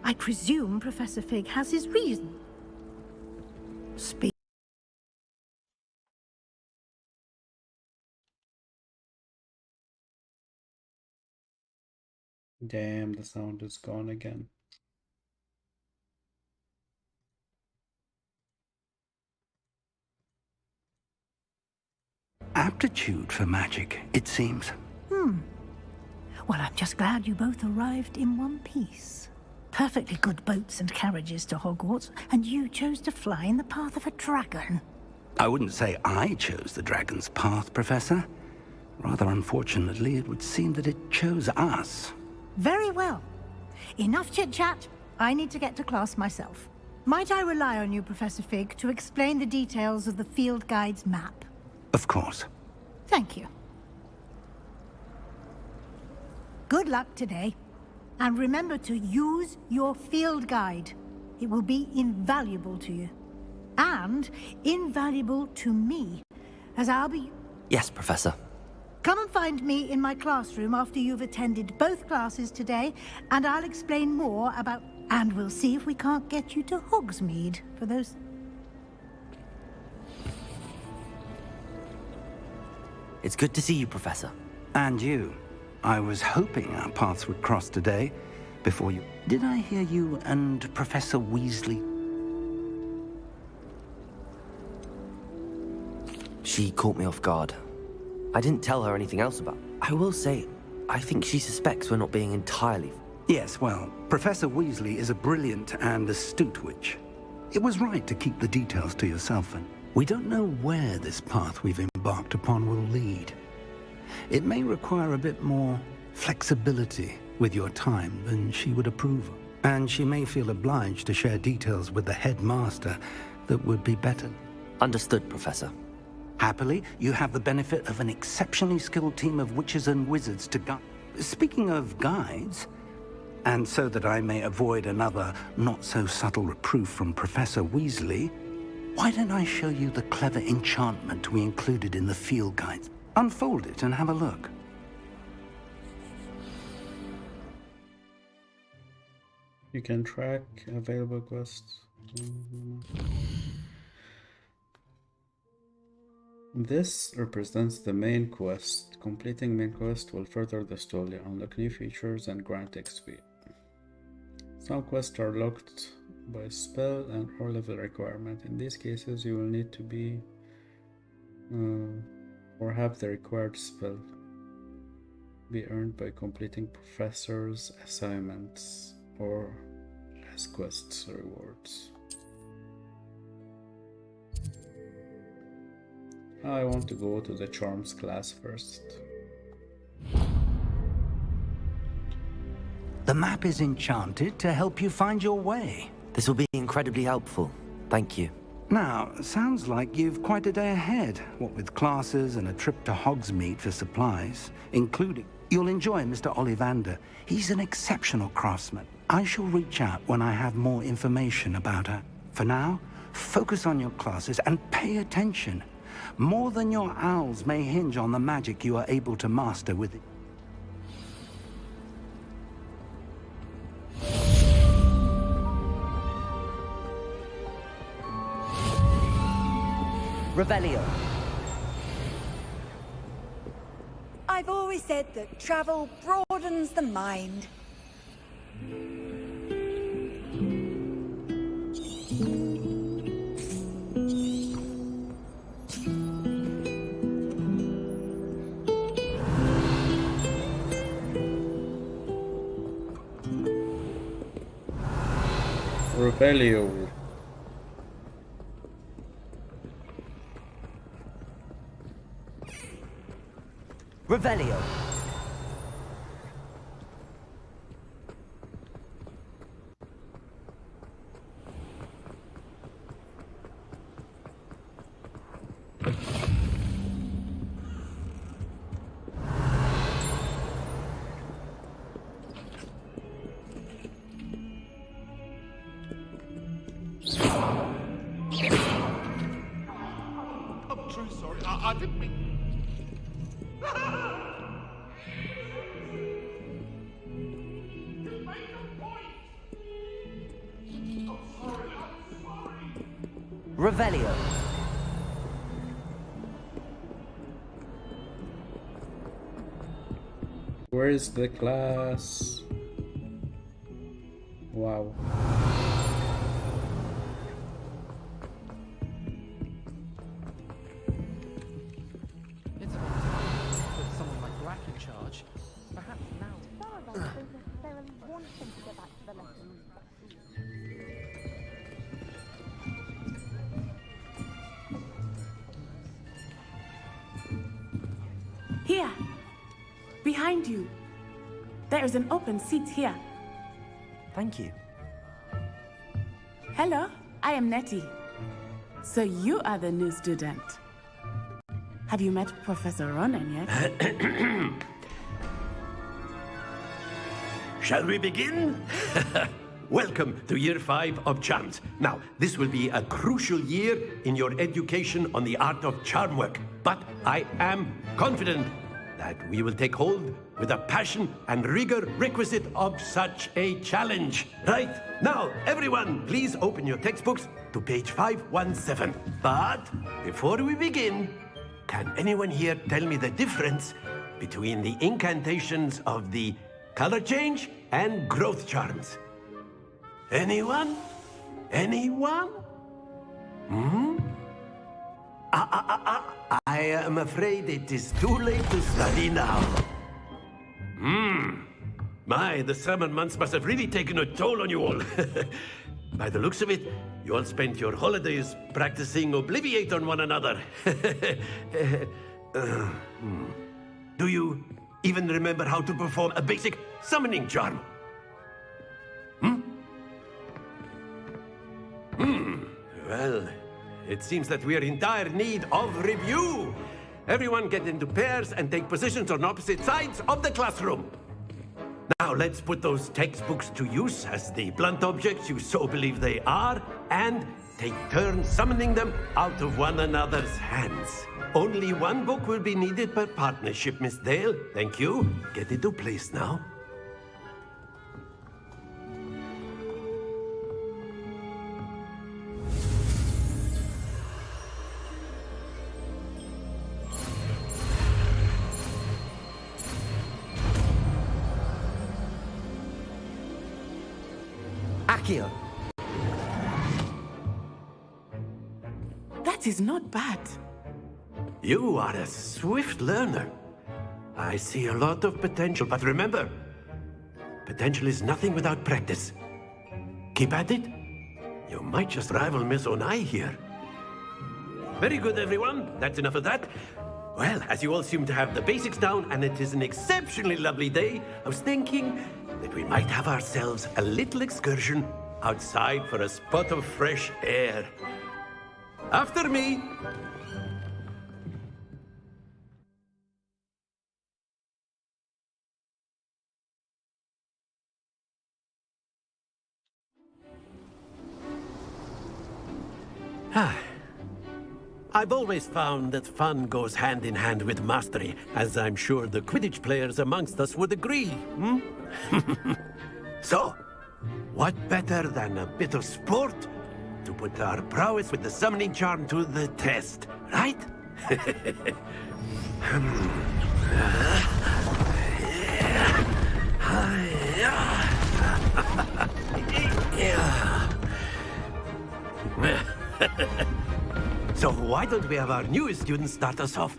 I presume Professor Fig has his reason. Damn, the sound is gone again. Aptitude for magic, it seems. Well, I'm just glad you both arrived in one piece. Perfectly good boats and carriages to Hogwarts, and you chose to fly in the path of a dragon. I wouldn't say I chose the dragon's path, Professor. Rather unfortunately, it would seem that it chose us. Very well. Enough chit-chat. I need to get to class myself. Might I rely on you, Professor Fig, to explain the details of the field guide's map? Of course. Thank you. Good luck today. And remember to use your field guide. It will be invaluable to you. And invaluable to me, as I'll be... Yes, Professor. Come and find me in my classroom after you've attended both classes today, and I'll explain more about... And we'll see if we can't get you to Hogsmeade for those... It's good to see you, Professor. And you. I was hoping our paths would cross today, before you... Did I hear you and Professor Weasley? She caught me off guard. I didn't tell her anything else about... I will say, I think she suspects we're not being entirely... Yes, well, Professor Weasley is a brilliant and astute witch. It was right to keep the details to yourself, and we don't know where this path we've embarked upon will lead. It may require a bit more flexibility with your time than she would approve of. And she may feel obliged to share details with the headmaster that would be better. Understood, Professor. Happily, you have the benefit of an exceptionally skilled team of witches and wizards to guide. Speaking of guides, and so that I may avoid another not-so-subtle reproof from Professor Weasley, why don't I show you the clever enchantment we included in the field guides? Unfold it and have a look. You can track available quests. This represents the main quest. Completing main quest will further the story, unlock new features, and grant XP. Some quests are locked by spell and or level requirement. In these cases, you will need to be or have the required spell be earned by completing professors' assignments or as quests rewards. I want to go to the charms class first. The map is enchanted to help you find your way. This will be incredibly helpful. Thank you. Now, sounds like you've quite a day ahead, what with classes and a trip to Hogsmeade for supplies, including... You'll enjoy Mr. Ollivander. He's an exceptional craftsman. I shall reach out when I have more information about her. For now, focus on your classes and pay attention. More than your owls may hinge on the magic you are able to master with it. Revelio. I've always said that travel broadens the mind. Repelio. Revelio. I'm so sorry. I didn't mean... Revelio. Where is the class? Wow. It's about time with someone like Brack in charge. Perhaps now. Don't necessarily want him to go back to the lessons. Here! Behind you! There is an open seat here. Thank you. Hello, I am Nettie. So you are the new student. Have you met Professor Ronan yet? Shall we begin? Welcome to Year 5 of Charms. Now, this will be a crucial year in your education on the art of charm work. But I am confident that we will take hold with the passion and rigor requisite of such a challenge. Right, now, everyone, please open your textbooks to page 517. But before we begin, can anyone here tell me the difference between the incantations of the color change and growth charms? Anyone? Anyone? I am afraid it is too late to study now. My, the summer months must have really taken a toll on you all. By the looks of it, you all spent your holidays practicing Obliviate on one another. Do you even remember how to perform a basic summoning charm? Well, it seems that we are in dire need of review. Everyone get into pairs and take positions on opposite sides of the classroom. Now let's put those textbooks to use as the blunt objects you so believe they are, and take turns summoning them out of one another's hands. Only one book will be needed per partnership, Miss Dale. Thank you. Get into place now. Accio. That is not bad. You are a swift learner. I see a lot of potential, but remember, potential is nothing without practice. Keep at it. You might just rival Miss Onai here. Very good, everyone. That's enough of that. Well, as you all seem to have the basics down, and it is an exceptionally lovely day, I was thinking that we might have ourselves a little excursion outside for a spot of fresh air. After me. I've always found that fun goes hand in hand with mastery, as I'm sure the Quidditch players amongst us would agree. So, what better than a bit of sport to put our prowess with the summoning charm to the test, right? So why don't we have our newest student start us off?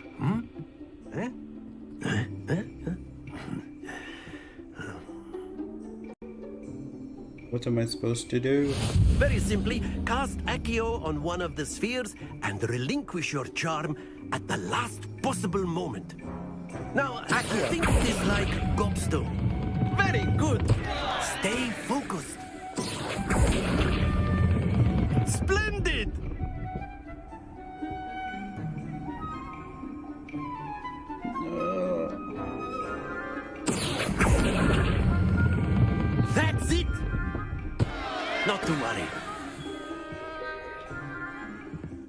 What am I supposed to do? Very simply, cast Accio on one of the spheres and relinquish your charm at the last possible moment. Now, Accio, think of this like gobstone. Very good. Stay focused. Splendid! That's it! Not to worry.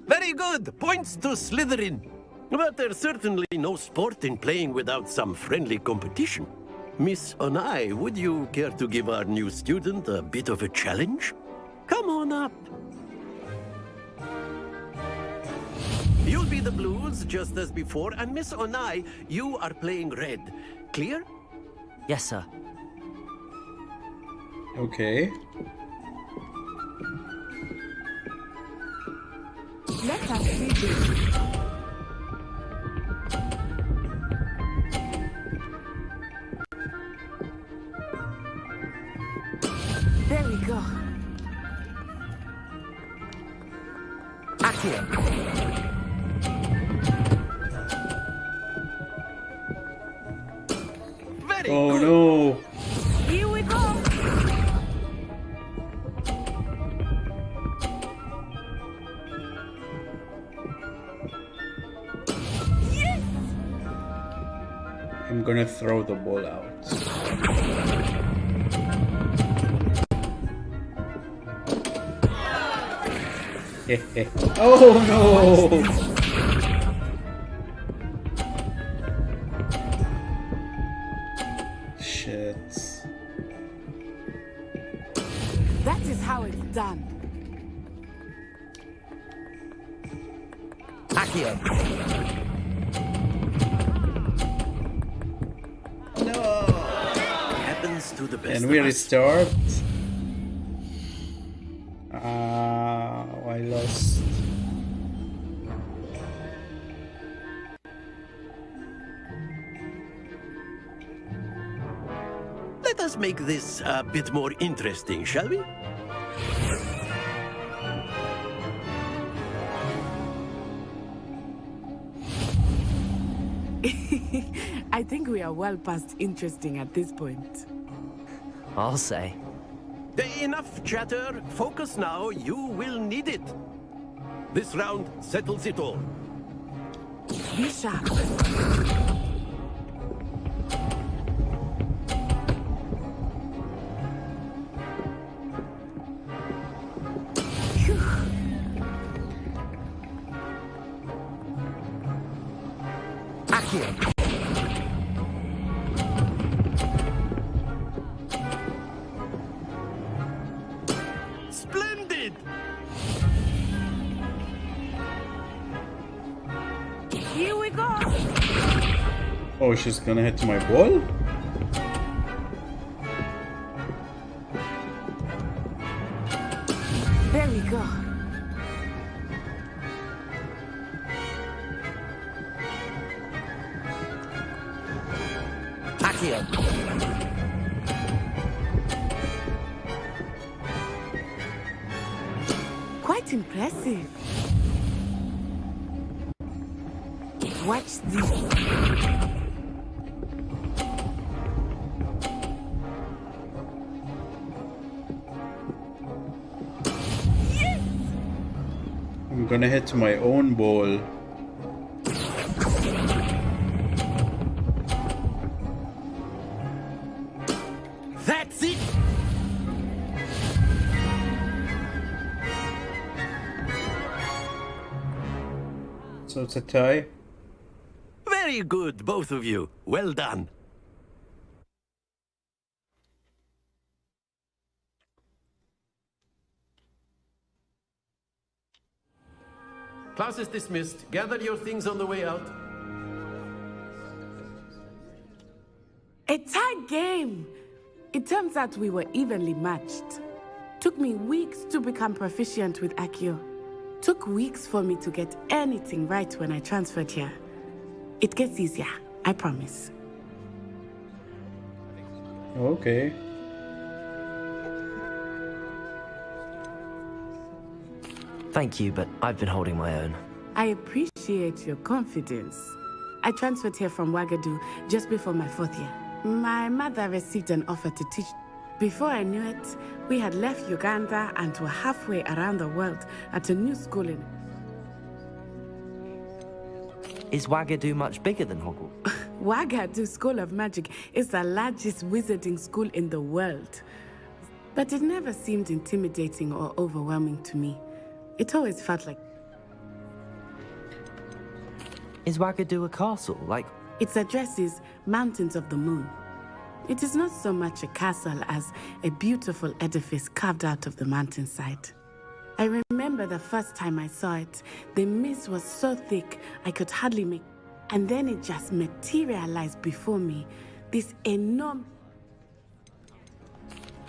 Very good! Points to Slytherin. But there's certainly no sport in playing without some friendly competition. Miss Onai, would you care to give our new student a bit of a challenge? Come on up. You'll be the blues, just as before, and Miss Onai, you are playing red. Clear? Yes, sir. Okay. Let us see this. There we go. Accio. Very Oh good. no! Here we go. Yes! I'm gonna throw the ball out. Oh no! Shit. That is how it's done. Accio. No! Happens to the best Can we of us. restart? I lost. Let us make this a bit more interesting, shall we? I think we are well past interesting at this point. I'll say. Enough chatter. Focus now. You will need it. This round settles it all. Be sharp. Accio. Splendid! Here we go. Oh, she's gonna hit my ball? There we go. Accio. Quite impressive. Watch this. I'm gonna hit my own ball. That's it! So it's a tie. Very good, both of you. Well done. Class is dismissed. Gather your things on the way out. A tight game. It turns out we were evenly matched. Took me weeks to become proficient with Accio. Took weeks for me to get anything right when I transferred here. It gets easier, I promise. Okay. Thank you, but I've been holding my own. I appreciate your confidence. I transferred here from Wagadu just before my 4th year. My mother received an offer to teach. Before I knew it, we had left Uganda and were halfway around the world at a new school in... Is Wagadu much bigger than Hogwarts? Wagadu School of Magic is the largest wizarding school in the world. But it never seemed intimidating or overwhelming to me. It always felt like... Is Wagadu a castle, like... Its address is Mountains of the Moon. It is not so much a castle as a beautiful edifice carved out of the mountainside. I remember the first time I saw it, the mist was so thick I could hardly make... And then it just materialized before me, this enormous...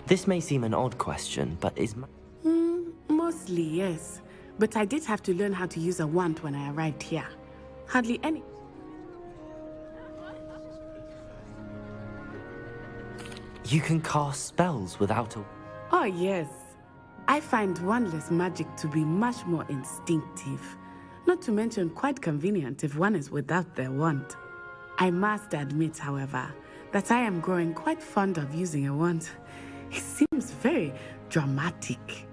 This may seem an odd question, but is... Mostly, yes. But I did have to learn how to use a wand when I arrived here. Hardly any... You can cast spells without a... Oh, yes. I find wandless magic to be much more instinctive. Not to mention quite convenient if one is without their wand. I must admit, however, that I am growing quite fond of using a wand. It seems very dramatic.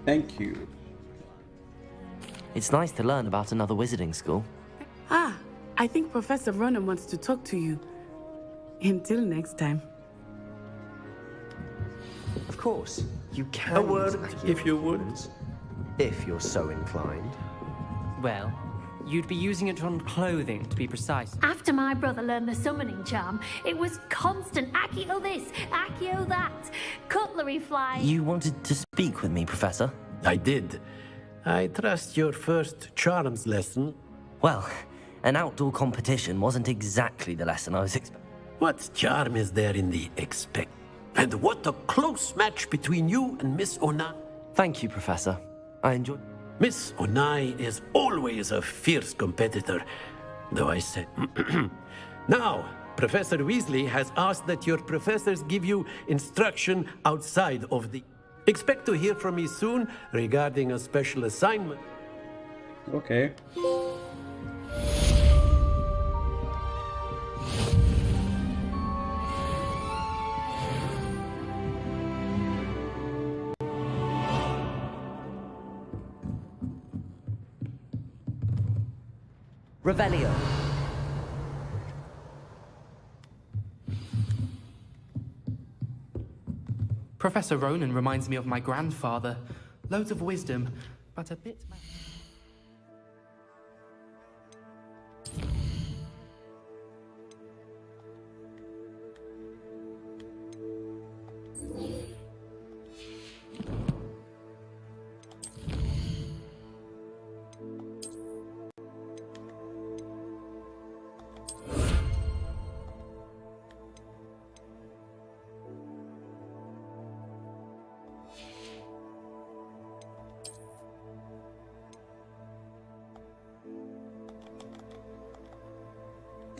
Thank you. It's nice to learn about another wizarding school. Ah, I think Professor Ronan wants to talk to you. Until next time. Of course, you can. A word, if you would. If you're so inclined. Well, you'd be using it on clothing, to be precise. After my brother learned the summoning charm, it was constant Accio this, Accio that, cutlery flying. You wanted to speak with me, Professor? I did. I trust your first charms lesson. Well, an outdoor competition wasn't exactly the lesson I was expecting. What charm is there in the expect? And what a close match between you and Miss Onai. Thank you, Professor. I enjoyed... Miss Onai is always a fierce competitor, though I said... Now, Professor Weasley has asked that your professors give you instruction outside of the... Expect to hear from me soon regarding a special assignment. Okay. Revelio. Professor Ronan reminds me of my grandfather. Loads of wisdom, but a bit...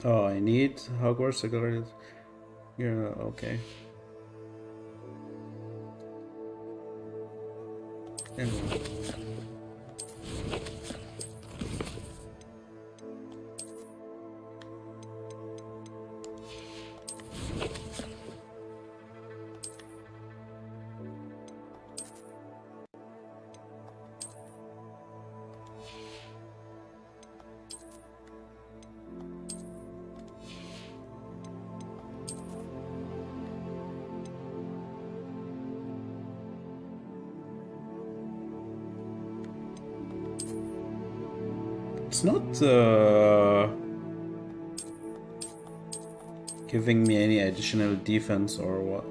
Oh, I need Hogwarts accelerated. Yeah, okay. Anyway. It's not giving me any additional defense or what.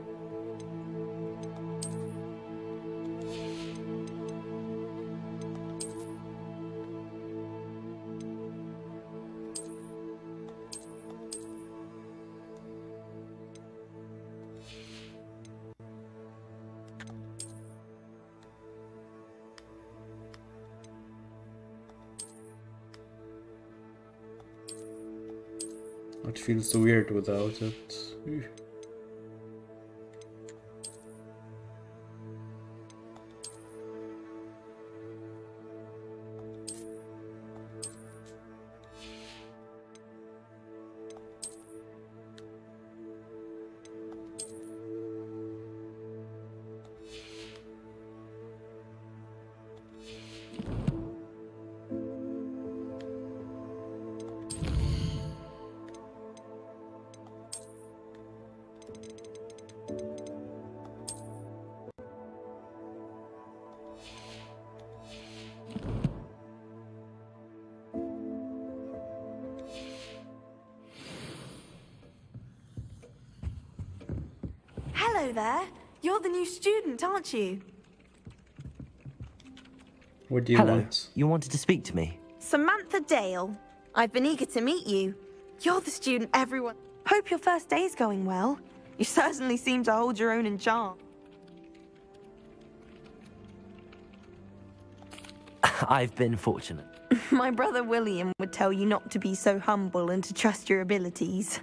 It feels weird without it. Hello there. You're the new student, aren't you? What do you Hello. want? You wanted to speak to me? Samantha Dale. I've been eager to meet you. You're the student everyone... Hope your first day's going well. You certainly seem to hold your own in charm. I've been fortunate. My brother William would tell you not to be so humble and to trust your abilities.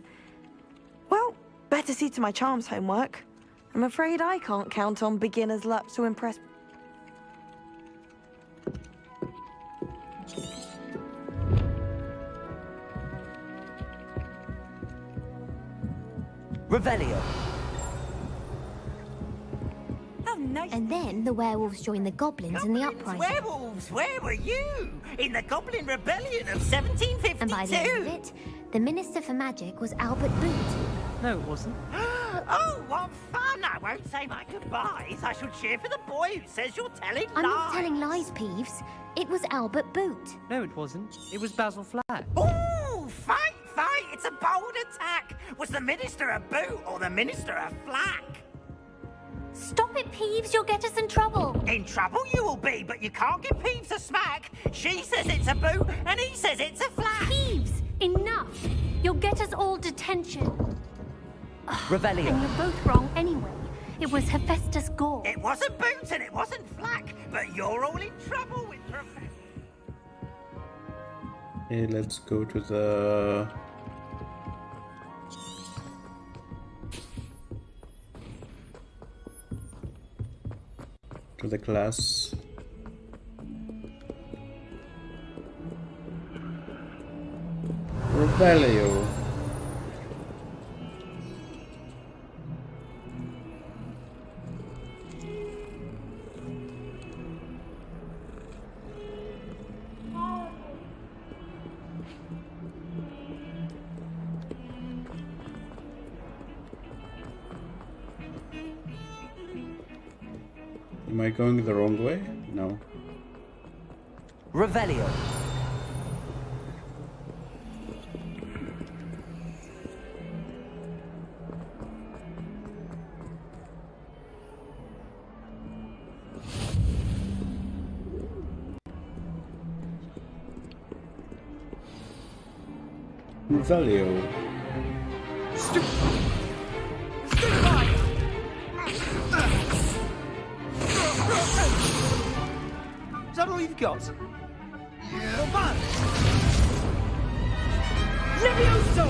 Well, better see to my charms homework. I'm afraid I can't count on beginner's luck to impress... Revelio. How nice. And then the werewolves joined the goblins in the uprising. Werewolves, where were you? In the Goblin Rebellion of 1752? And by the end of it, the Minister for Magic was Albert Boot. No, it wasn't. Oh, what fun! I won't say my goodbyes. I shall cheer for the boy who says you're telling I'm lies. not telling lies, Peeves. It was Albert Boot. No, it wasn't. It was Basil Flack. Ooh, fight! It's a bold attack! Was the Minister a boot or the Minister a flack? Stop it, Peeves. You'll get us in trouble. In trouble you will be, but you can't give Peeves a smack. She says it's a boot and he says it's a flack. Peeves, enough. You'll get us all detention. Revelio. And you're both wrong anyway. It was Hephaestus Gore. It wasn't boot and it wasn't flack, but you're all in trouble with Professor. Okay, let's go to the... class. Revelio. Am I going the wrong way? No. Revelio. Revelio. Is that all you've got? Yeah. Levioso!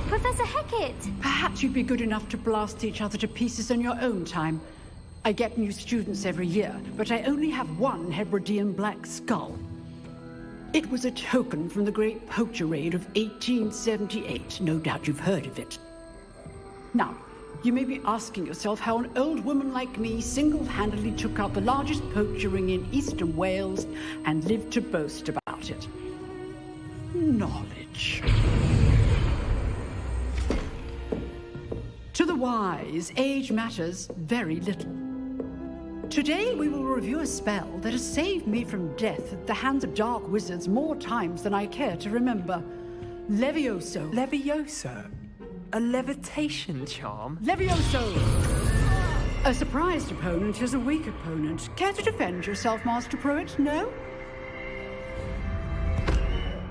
Professor Hecat! Perhaps you'd be good enough to blast each other to pieces in your own time. I get new students every year, but I only have one Hebridean black skull. It was a token from the Great Poacher Raid of 1878. No doubt you've heard of it. Now, you may be asking yourself how an old woman like me single-handedly took out the largest poacher ring in eastern Wales and lived to boast about it. Knowledge. To the wise, age matters very little. Today we will review a spell that has saved me from death at the hands of dark wizards more times than I care to remember. Levioso. Levioso? A levitation charm? Levioso! A surprised opponent is a weak opponent. Care to defend yourself, Master Pruitt? No?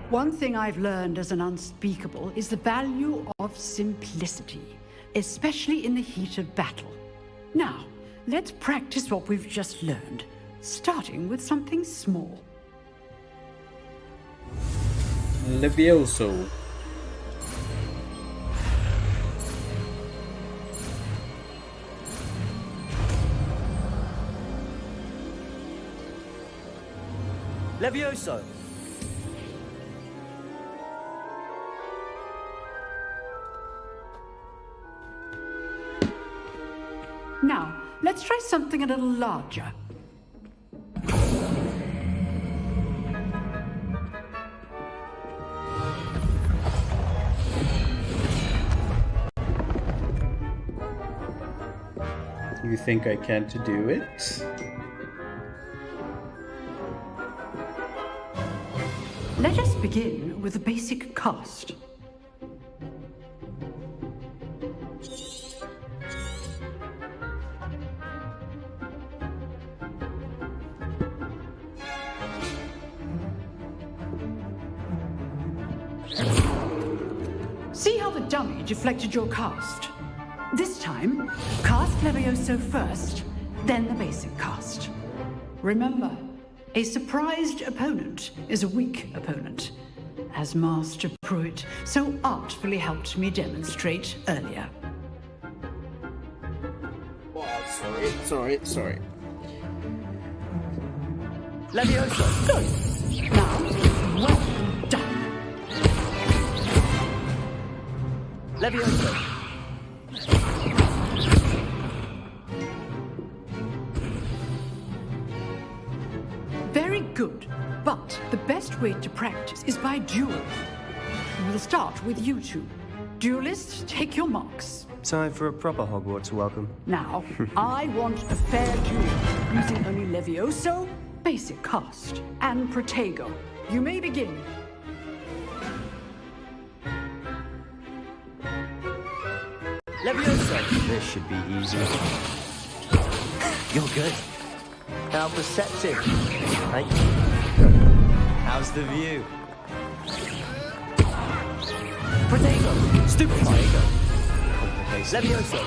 One thing I've learned as an unspeakable is the value of simplicity, especially in the heat of battle. Now, let's practice what we've just learned, starting with something small. Levioso. Levioso. Now, let's try something a little larger. You think I can't do it? Let us begin with the basic cast. dummy deflected your cast. This time, cast Levioso first, then the basic cast. Remember, a surprised opponent is a weak opponent, as Master Pruitt so artfully helped me demonstrate earlier. Sorry. Levioso. Good. Now, well done. Levioso. Very good. But the best way to practice is by duel. We'll start with you two. Duelists, take your marks. Time for a proper Hogwarts welcome. Now, I want a fair duel, using only Levioso, basic cast, and Protego. You may begin. Levioso! This should be easy. You're good. How perceptive. Thank you. How's the view? Protego! Stupid Protego! Levioso!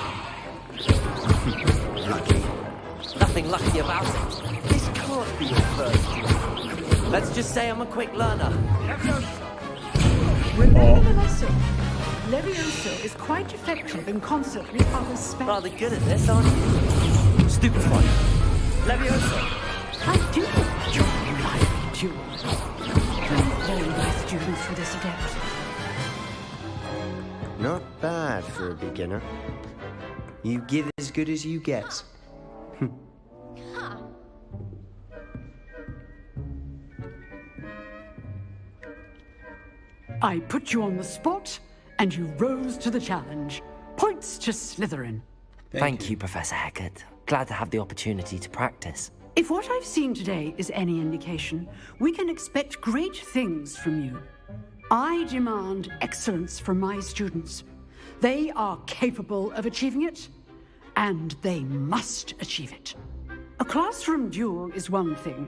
Lucky. Nothing lucky about it. This can't be your first duel. Let's just say I'm a quick learner. Remember the lesson. Levioso is quite effective in concert with other spells. Rather good at this, aren't you? Stupid one. Levioso! I do enjoy lively duels. I'm very my students for this adept. Not bad for a beginner. You give as good as you get. I put you on the spot, and you rose to the challenge. Points to Slytherin. Thank you, Professor Hecat. Glad to have the opportunity to practice. If what I've seen today is any indication, we can expect great things from you. I demand excellence from my students. They are capable of achieving it, and they must achieve it. A classroom duel is one thing,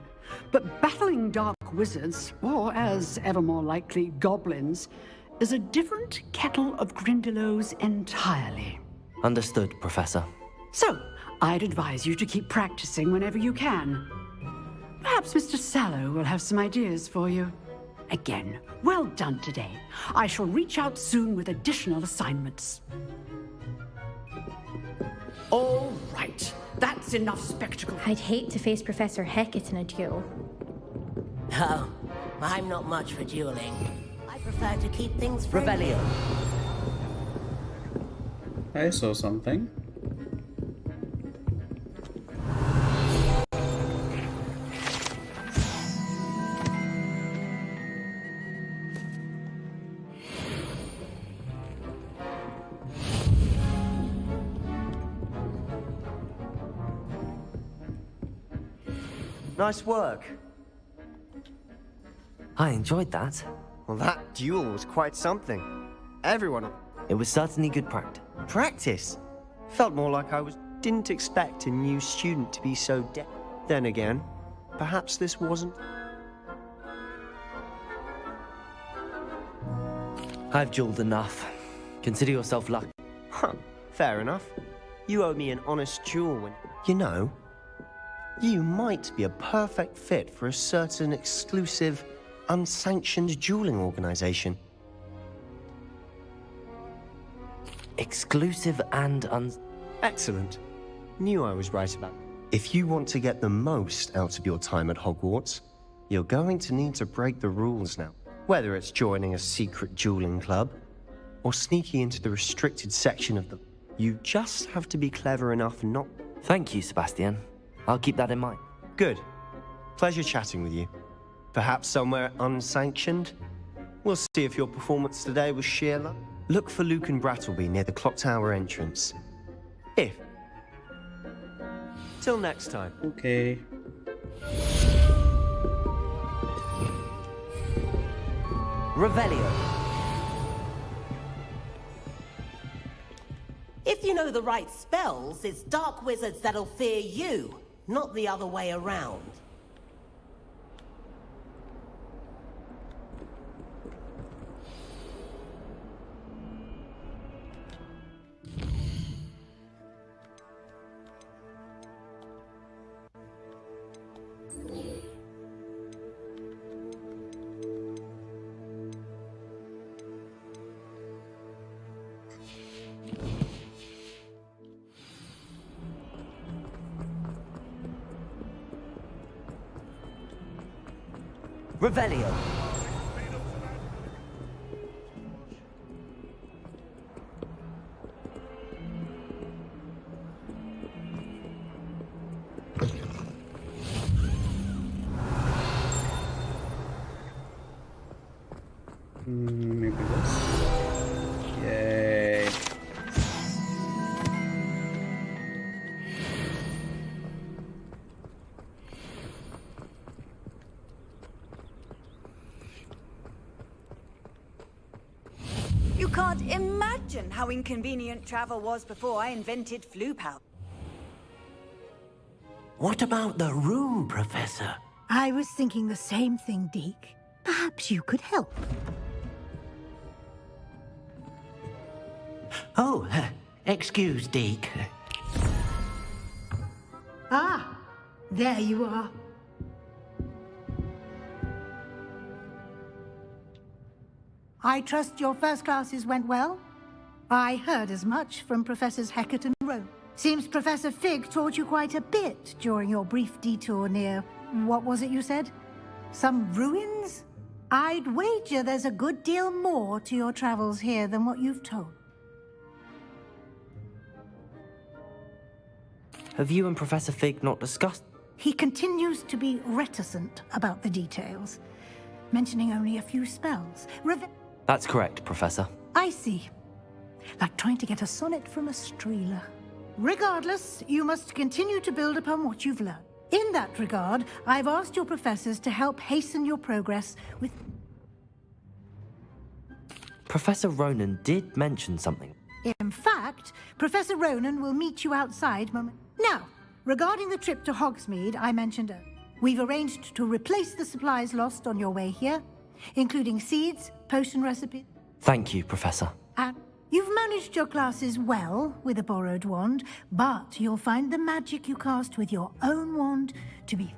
but battling dark wizards, or as ever more likely, goblins, is a different kettle of Grindylows entirely. Understood, Professor. So, I'd advise you to keep practicing whenever you can. Perhaps Mr. Sallow will have some ideas for you. Again, well done today. I shall reach out soon with additional assignments. All right, that's enough spectacle. I'd hate to face Professor Hecat in a duel. Oh, I'm not much for dueling. I prefer to keep things Revelio. I saw something. Nice work. I enjoyed that. Well, that duel was quite something. Everyone... It was certainly good practice. Practice? Felt more like didn't expect a new student to be so Then again, perhaps this wasn't... I've dueled enough. Consider yourself lucky. Huh, fair enough. You owe me an honest duel when... You know, you might be a perfect fit for a certain exclusive, unsanctioned dueling organization. Exclusive and Excellent. Knew I was right about it. If you want to get the most out of your time at Hogwarts, you're going to need to break the rules now. Whether it's joining a secret dueling club, or sneaking into the restricted section of the... You just have to be clever enough not... Thank you, Sebastian. I'll keep that in mind. Good. Pleasure chatting with you. Perhaps somewhere unsanctioned? We'll see if your performance today was sheer luck. Look for Luke and Brattleby near the clock tower entrance. If. Till next time. Okay. Revelio. If you know the right spells, it's dark wizards that'll fear you, not the other way around. Revelio. Maybe this. Yay. You can't imagine how inconvenient travel was before I invented flu powder. What about the room, Professor? I was thinking the same thing, Deke. Perhaps you could help. Oh, excuse, Deke. Ah, there you are. I trust your first classes went well? I heard as much from Professors Hecat and Rowe. Seems Professor Fig taught you quite a bit during your brief detour near... what was it you said? Some ruins? I'd wager there's a good deal more to your travels here than what you've told. Have you and Professor Fig not discussed? He continues to be reticent about the details, mentioning only a few spells. That's correct, Professor. I see. Like trying to get a sonnet from a streeler. Regardless, you must continue to build upon what you've learned. In that regard, I've asked your professors to help hasten your progress with... Professor Ronan did mention something. In fact, Professor Ronan will meet you outside Now, regarding the trip to Hogsmeade I mentioned earlier, we've arranged to replace the supplies lost on your way here, including seeds, potion recipes... Thank you, Professor. And you've managed your classes well with a borrowed wand, but you'll find the magic you cast with your own wand to be...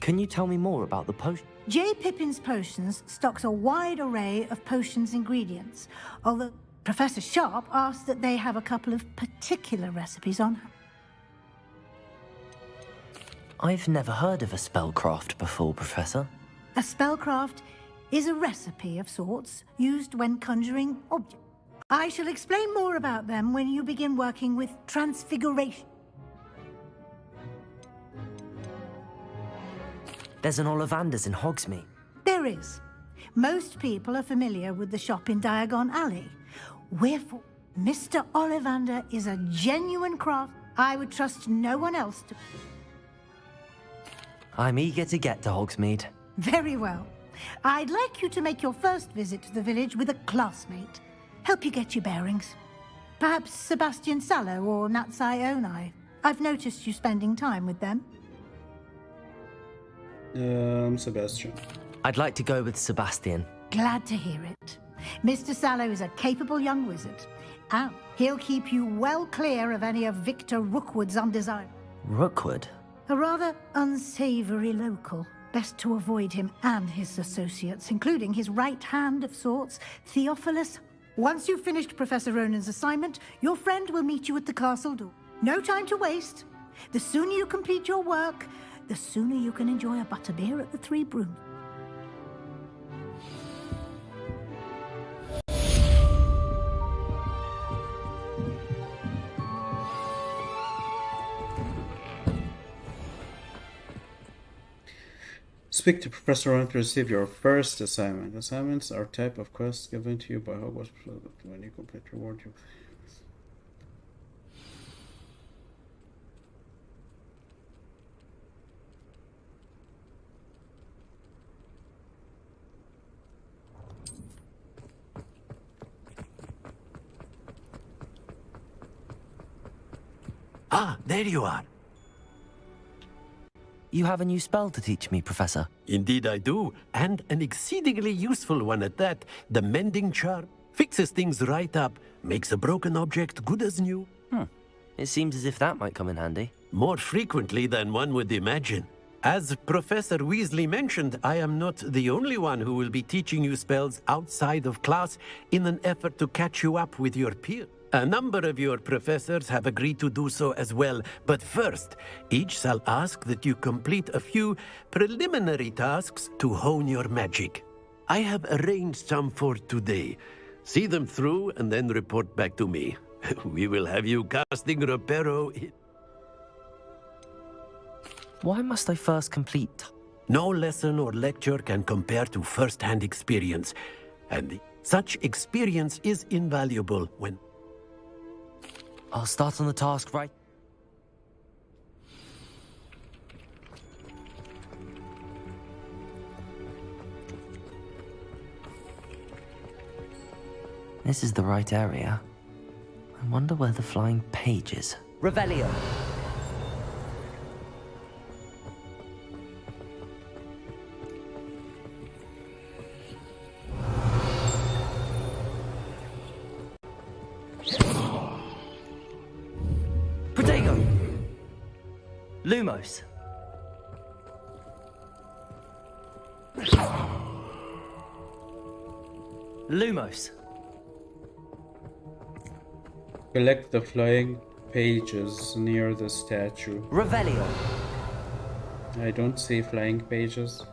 Can you tell me more about the potion? J. Pippin's Potions stocks a wide array of potions ingredients, although Professor Sharp asked that they have a couple of particular recipes on hand. I've never heard of a spellcraft before, Professor. A spellcraft is a recipe of sorts used when conjuring objects. I shall explain more about them when you begin working with transfiguration. There's an Ollivander's in Hogsmeade. There is. Most people are familiar with the shop in Diagon Alley. Wherefore, Mr. Ollivander is a genuine craft. I would trust no one else to... I'm eager to get to Hogsmeade. Very well. I'd like you to make your first visit to the village with a classmate. Help you get your bearings. Perhaps Sebastian Sallow or Natsai Onai. I've noticed you spending time with them. Sebastian. I'd like to go with Sebastian. Glad to hear it. Mr. Sallow is a capable young wizard, and he'll keep you well clear of any of Victor Rookwood's undesirables. Rookwood? A rather unsavory local. Best to avoid him and his associates, including his right hand of sorts, Theophilus. Once you've finished Professor Ronan's assignment, your friend will meet you at the castle door. No time to waste. The sooner you complete your work, the sooner you can enjoy a butterbeer at the Three Brooms. Speak to Professor Ronan to receive your first assignment. Assignments are type of quests given to you by Hogwarts. When you complete, reward you. Ah, there you are. You have a new spell to teach me, Professor. Indeed I do, and an exceedingly useful one at that. The Mending Charm fixes things right up, makes a broken object good as new. It seems as if that might come in handy. More frequently than one would imagine. As Professor Weasley mentioned, I am not the only one who will be teaching you spells outside of class in an effort to catch you up with your peers. A number of your professors have agreed to do so as well, but first, each shall ask that you complete a few preliminary tasks to hone your magic. I have arranged some for today. See them through and then report back to me. We will have you casting Reparo in... Why must I first complete? No lesson or lecture can compare to first-hand experience, and such experience is invaluable when... I'll start on the task right... This is the right area. I wonder where the flying page is. Revelio. Protego! Lumos. Lumos. Collect the flying pages near the statue. Revelio. I don't see flying pages.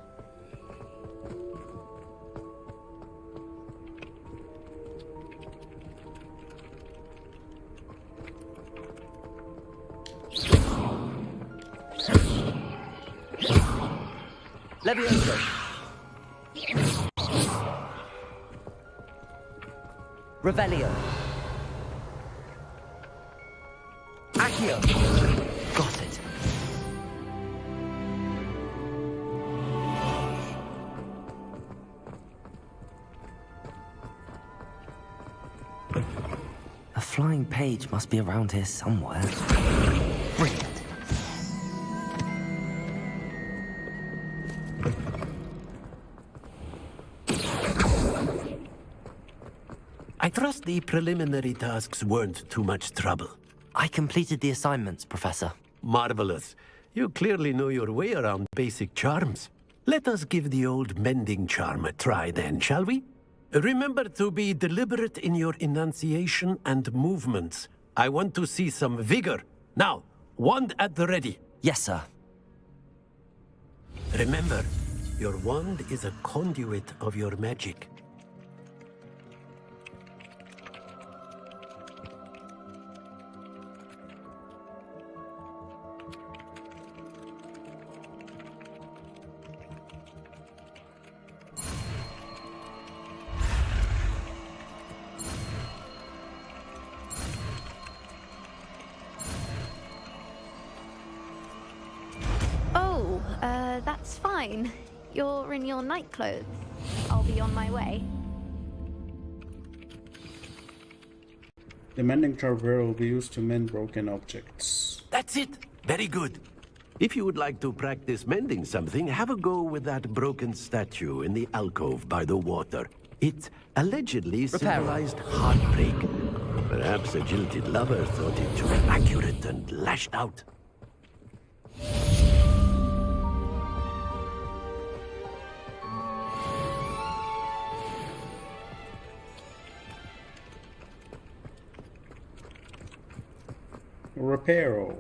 Levioso. Revelio. Accio. Got it. A flying page must be around here somewhere. Brilliant. I trust the preliminary tasks weren't too much trouble. I completed the assignments, Professor. Marvelous. You clearly know your way around basic charms. Let us give the old mending charm a try then, shall we? Remember to be deliberate in your enunciation and movements. I want to see some vigor. Now, wand at the ready. Yes, sir. Remember, your wand is a conduit of your magic. That's fine. You're in your night clothes. I'll be on my way. The mending charm will be used to mend broken objects. That's it. Very good. If you would like to practice mending something, have a go with that broken statue in the alcove by the water. It allegedly symbolized heartbreak. Perhaps a jilted lover thought it too accurate and lashed out. Reparo.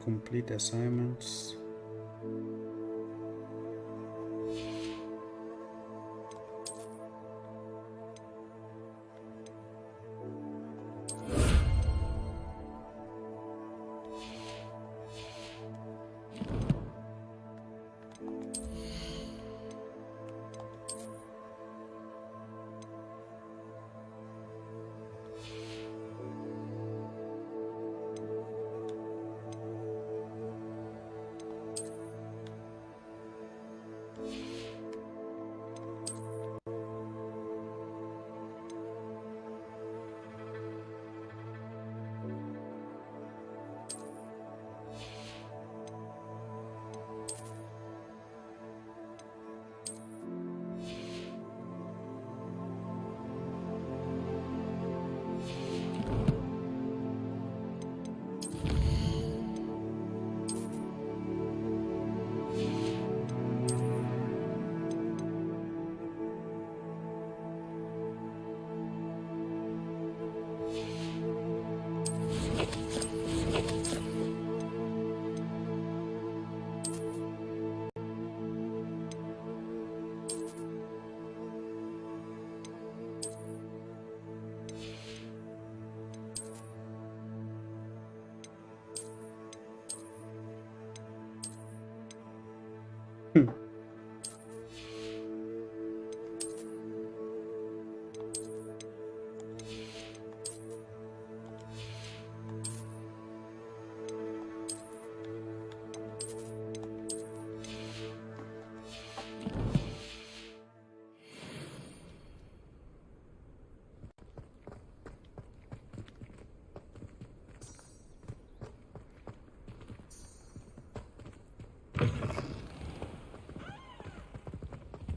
Complete assignments.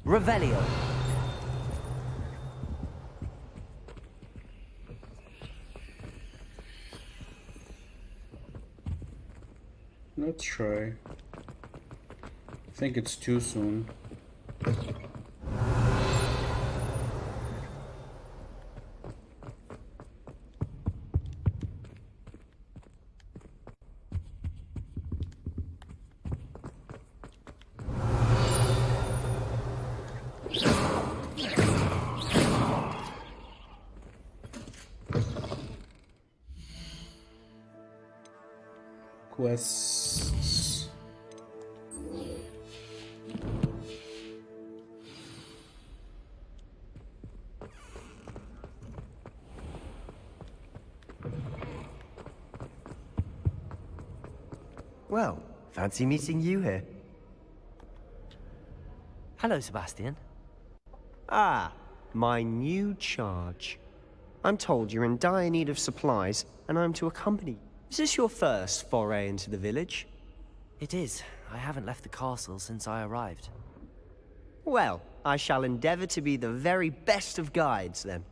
Revelio. Let's try. I think it's too soon. Quests. Well, fancy meeting you here. Hello, Sebastian. Ah, my new charge. I'm told you're in dire need of supplies, and I'm to accompany you. Is this your first foray into the village? It is. I haven't left the castle since I arrived. Well, I shall endeavor to be the very best of guides, then.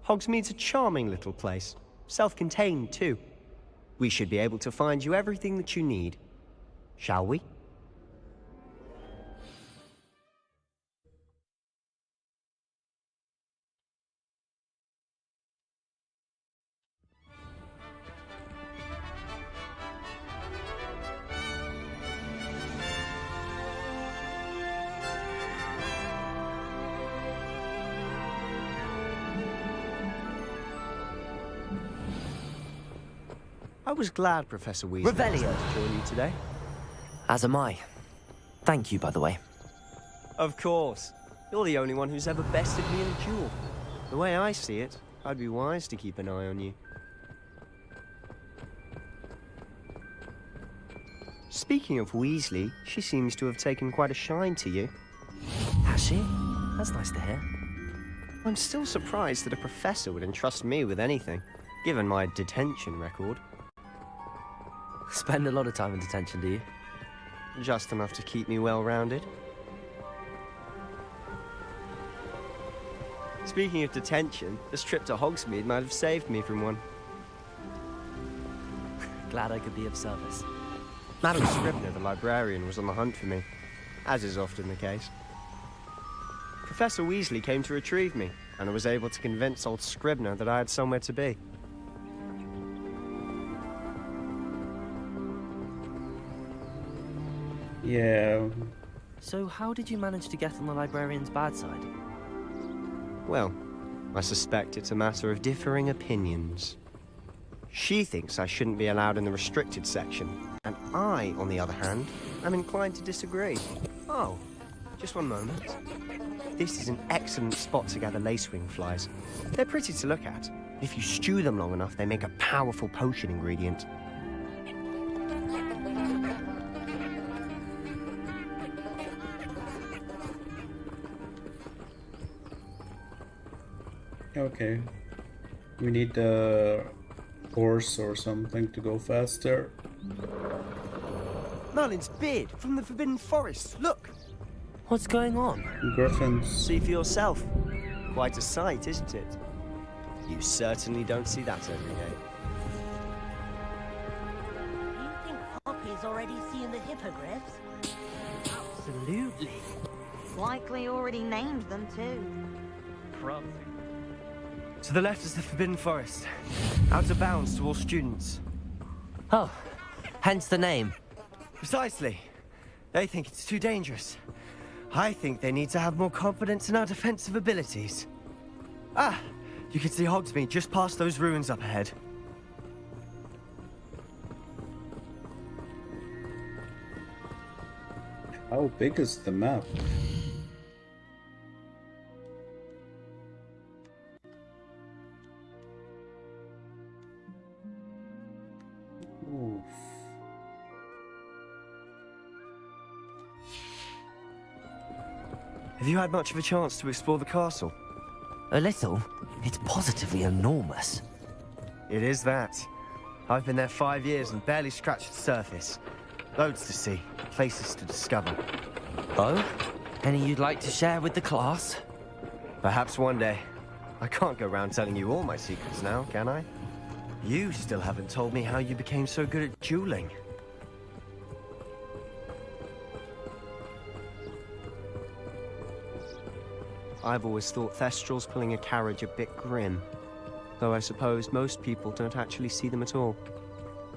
Hogsmeade's a charming little place. Self-contained, too. We should be able to find you everything that you need. Shall we? I was glad Professor Weasley was there to join you today. As am I. Thank you, by the way. Of course. You're the only one who's ever bested me in a duel. The way I see it, I'd be wise to keep an eye on you. Speaking of Weasley, she seems to have taken quite a shine to you. Has she? That's nice to hear. I'm still surprised that a professor would entrust me with anything, given my detention record. Spend a lot of time in detention, do you? Just enough to keep me well-rounded. Speaking of detention, this trip to Hogsmeade might have saved me from one. Glad I could be of service. Madam Scribner, the librarian, was on the hunt for me, as is often the case. Professor Weasley came to retrieve me, and I was able to convince old Scribner that I had somewhere to be. Yeah. So how did you manage to get on the librarian's bad side? Well, I suspect it's a matter of differing opinions. She thinks I shouldn't be allowed in the restricted section, and I, on the other hand, am inclined to disagree. Oh, just one moment. This is an excellent spot to gather lacewing flies. They're pretty to look at. If you stew them long enough, they make a powerful potion ingredient. Okay. We need a horse or something to go faster. Merlin's beard from the Forbidden Forest. Look! What's going on? Griffins. See for yourself. Quite a sight, isn't it? You certainly don't see that every day. You think Poppy's already seen the hippogriffs? Absolutely. Likely already named them too. Probably. To the left is the Forbidden Forest. Out of bounds to all students. Oh, hence the name. Precisely. They think it's too dangerous. I think they need to have more confidence in our defensive abilities. Ah, you can see Hogsmeade just past those ruins up ahead. How big is the map? Oof. Have you had much of a chance to explore the castle? A little. It's positively enormous. It is that. I've been there 5 years and barely scratched the surface. Loads to see, places to discover. Oh? Any you'd like to share with the class? Perhaps one day. I can't go around telling you all my secrets now, can I? You still haven't told me how you became so good at dueling. I've always thought Thestrals pulling a carriage a bit grim. Though I suppose most people don't actually see them at all.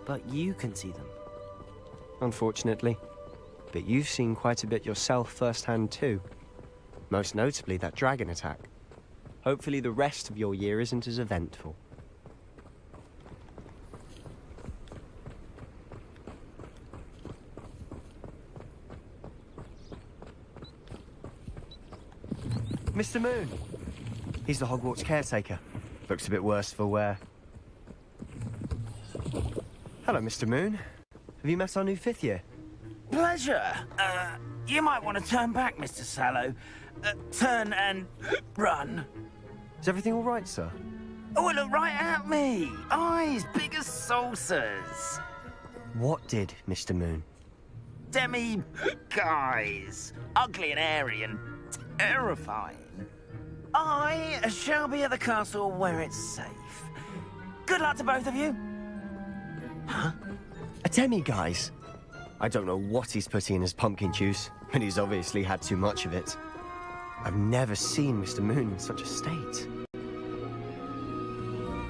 But you can see them. Unfortunately. But you've seen quite a bit yourself firsthand too. Most notably that dragon attack. Hopefully the rest of your year isn't as eventful. Mr. Moon! He's the Hogwarts caretaker. Looks a bit worse for wear. Hello, Mr. Moon. Have you met our new 5th year? Pleasure. You might want to turn back, Mr. Sallow. Turn and run. Is everything all right, sir? Oh, look right at me. Eyes big as saucers. What did, Mr. Moon? Guys. Ugly and hairy and terrifying. I shall be at the castle where it's safe. Good luck to both of you. Huh? A demi-guise? I don't know what he's putting in his pumpkin juice, but he's obviously had too much of it. I've never seen Mr. Moon in such a state.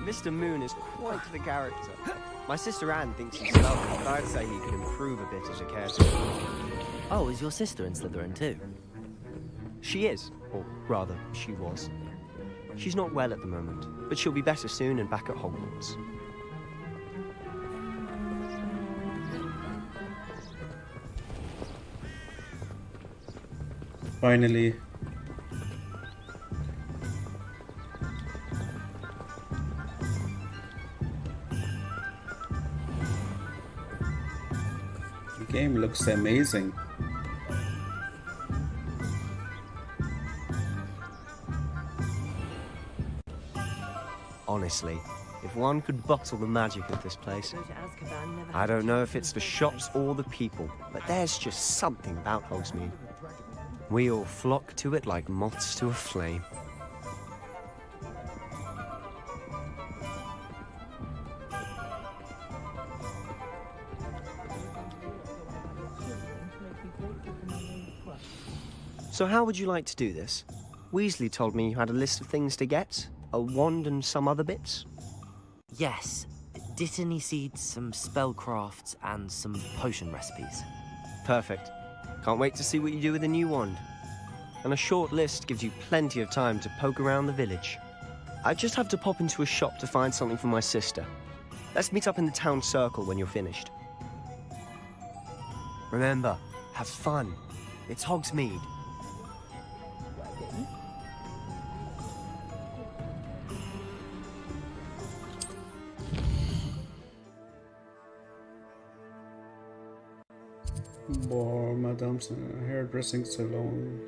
Mr. Moon is quite the character. My sister Anne thinks he's lovely, but I'd say he could improve a bit as a caretaker. Oh, is your sister in Slytherin too? She is, or rather, she was. She's not well at the moment, but she'll be better soon and back at Hogwarts. Finally. The game looks amazing. Honestly, if one could bottle the magic of this place. I don't know if it's the shops or the people, but there's just something about Hogsmeade. We all flock to it like moths to a flame. So how would you like to do this? Weasley told me you had a list of things to get. A wand and some other bits? Yes. Dittany seeds, some spellcrafts, and some potion recipes. Perfect. Can't wait to see what you do with the new wand. And a short list gives you plenty of time to poke around the village. I just have to pop into a shop to find something for my sister. Let's meet up in the town circle when you're finished. Remember, have fun. It's Hogsmeade. Bar, Madame's hairdressing salon.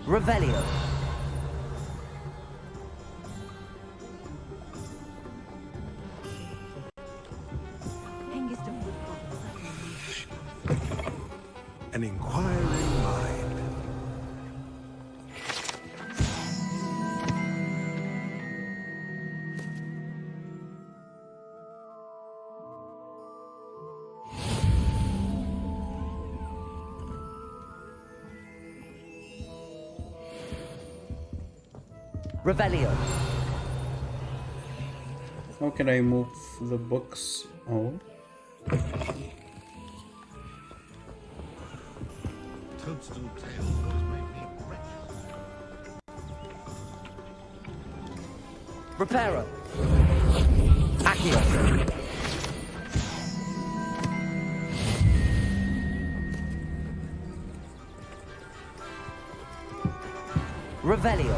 Revelio. An inquiring mind. Revelio. How can I move the books? Oh. Toadstool tail always made me Reparo. Accio. Revelio.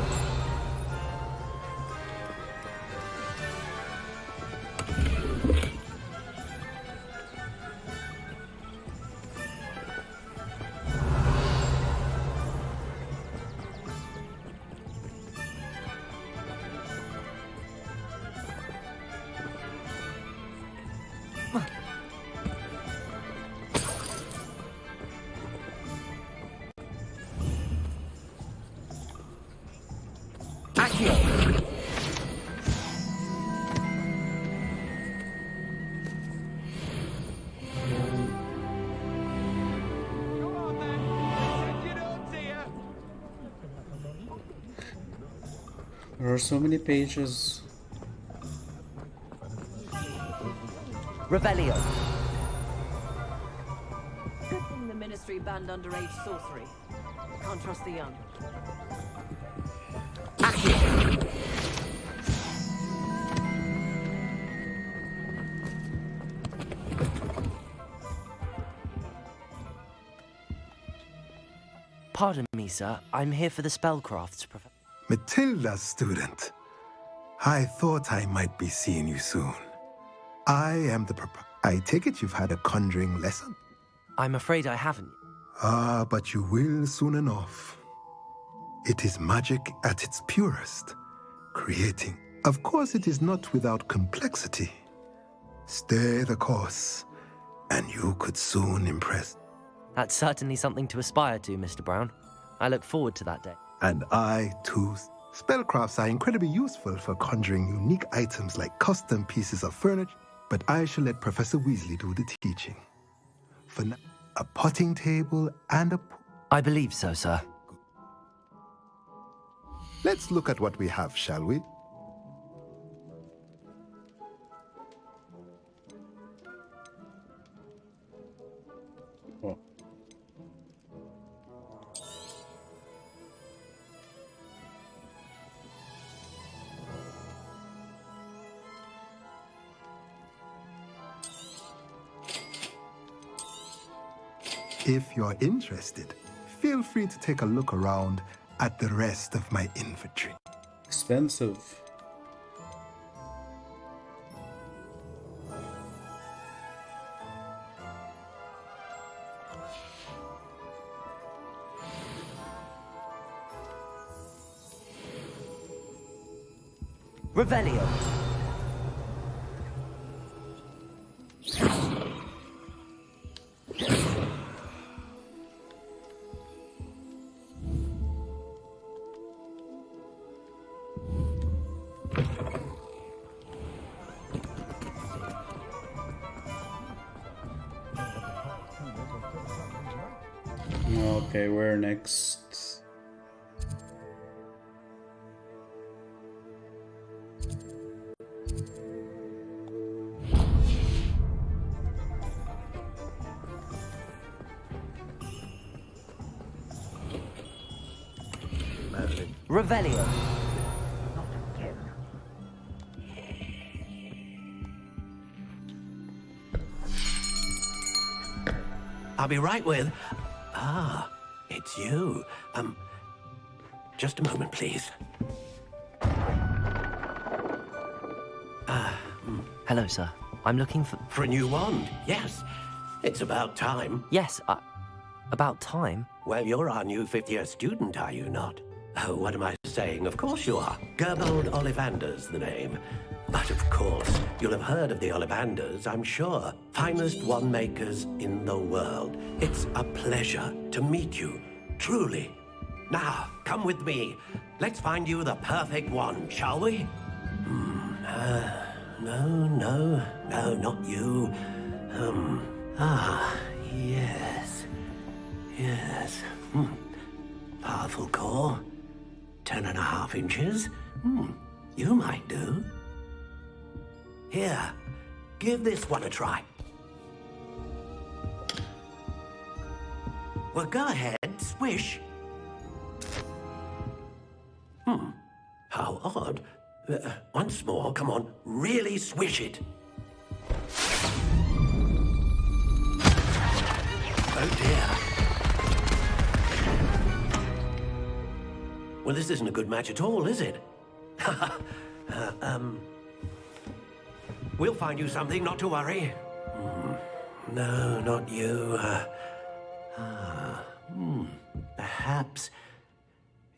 There are so many pages. Revelio. Good thing the Ministry banned underage sorcery. Can't trust the young. Pardon me, sir. I'm here for the spellcrafts, Professor. Matilda's student. I thought I might be seeing you soon. I am the I take it you've had a conjuring lesson? I'm afraid I haven't. Ah, but you will soon enough. It is magic at its purest, creating. Of course, it is not without complexity. Stay the course, and you could soon impress. That's certainly something to aspire to, Mr. Brown. I look forward to that day. And I, too. Spellcrafts are incredibly useful for conjuring unique items like custom pieces of furniture, but I shall let Professor Weasley do the teaching. For now, a potting table and a... I believe so, sir. Let's look at what we have, shall we? Oh. If you're interested, feel free to take a look around at the rest of my inventory. Expensive. Revelio. Okay, where next? Revelio. I'll be right with... Ah, it's you. Just a moment, please. Hello, sir. I'm looking for... For a new wand, yes. It's about time. Yes, about time? Well, you're our new fifth-year student, are you not? Oh, what am I saying? Of course you are. Gerbold Ollivander's the name. But of course, you'll have heard of the Ollivanders, I'm sure. Finest wand makers in the world. It's a pleasure to meet you, truly. Now, come with me. Let's find you the perfect wand, shall we? No, not you. Yes. Powerful core. 10.5 inches. You might do. Here, give this one a try. Well, go ahead, swish. How odd. Once more, come on, really swish it. Oh dear. Well, this isn't a good match at all, is it? We'll find you something, not to worry. No, not you. Perhaps...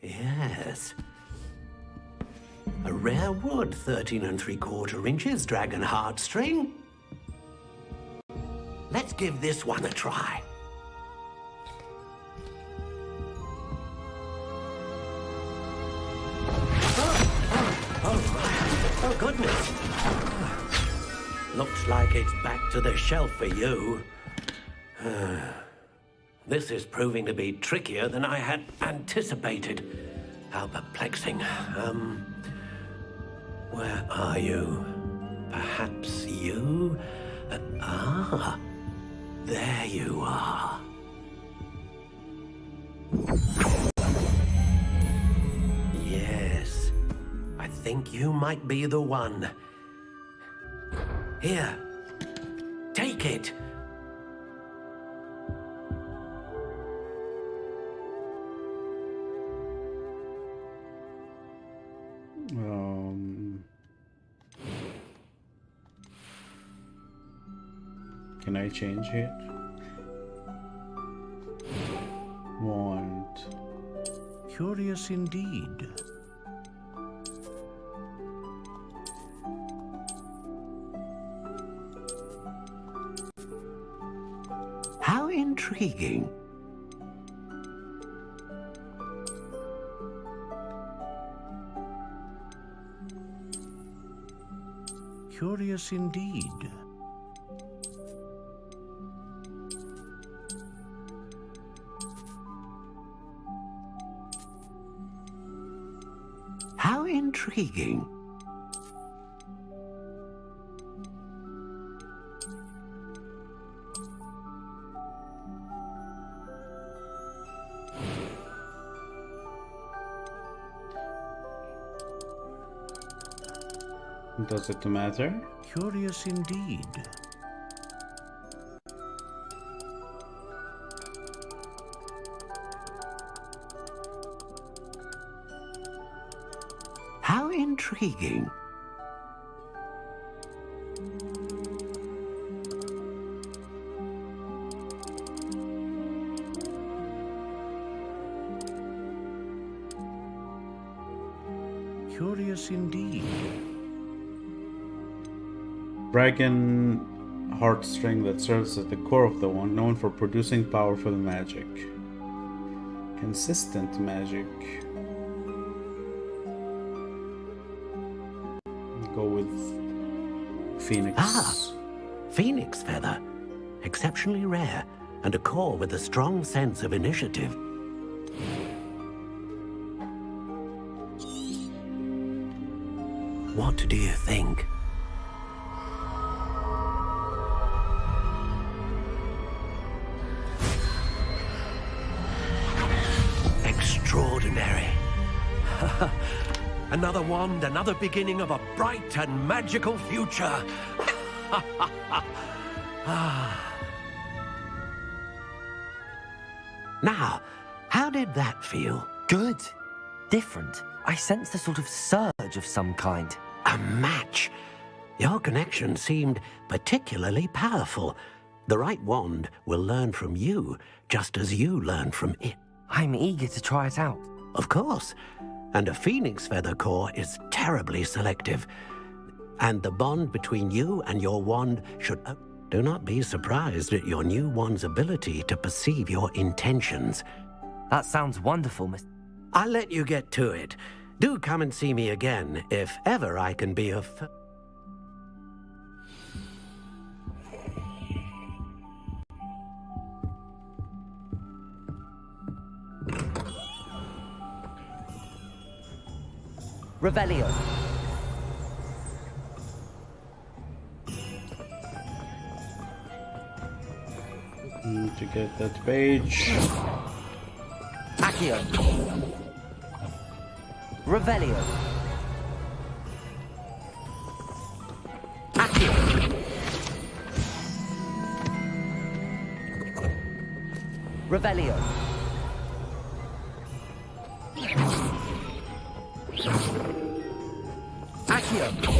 Yes. A rare wood, 13 3/4 inches, dragon heartstring. Let's give this one a try. Oh, goodness. Looks like it's back to the shelf for you. This is proving to be trickier than I had anticipated. How perplexing. Where are you? Perhaps you? There you are. Yes, I think you might be the one. Here, take it. Can I change it? Want. Curious indeed. How intriguing. Curious indeed. How intriguing. Does it matter? Curious indeed. How intriguing. Curious indeed. Dragon heartstring that serves at the core of the wand, known for producing powerful magic. Consistent magic. Go with Phoenix. Phoenix feather. Exceptionally rare, and a core with a strong sense of initiative. What do you think? Extraordinary. Another wand, another beginning of a bright and magical future. Now, how did that feel? Good. Different. I sensed a sort of surge of some kind. A match. Your connection seemed particularly powerful. The right wand will learn from you, just as you learn from it. I'm eager to try it out. Of course. And a phoenix feather core is terribly selective. And the bond between you and your wand should... Do not be surprised at your new wand's ability to perceive your intentions. That sounds wonderful, Miss... I'll let you get to it. Do come and see me again, if ever I can be of... Revelio. Need to get that page. Accio. Revelio. Accio. Revelio. Accio.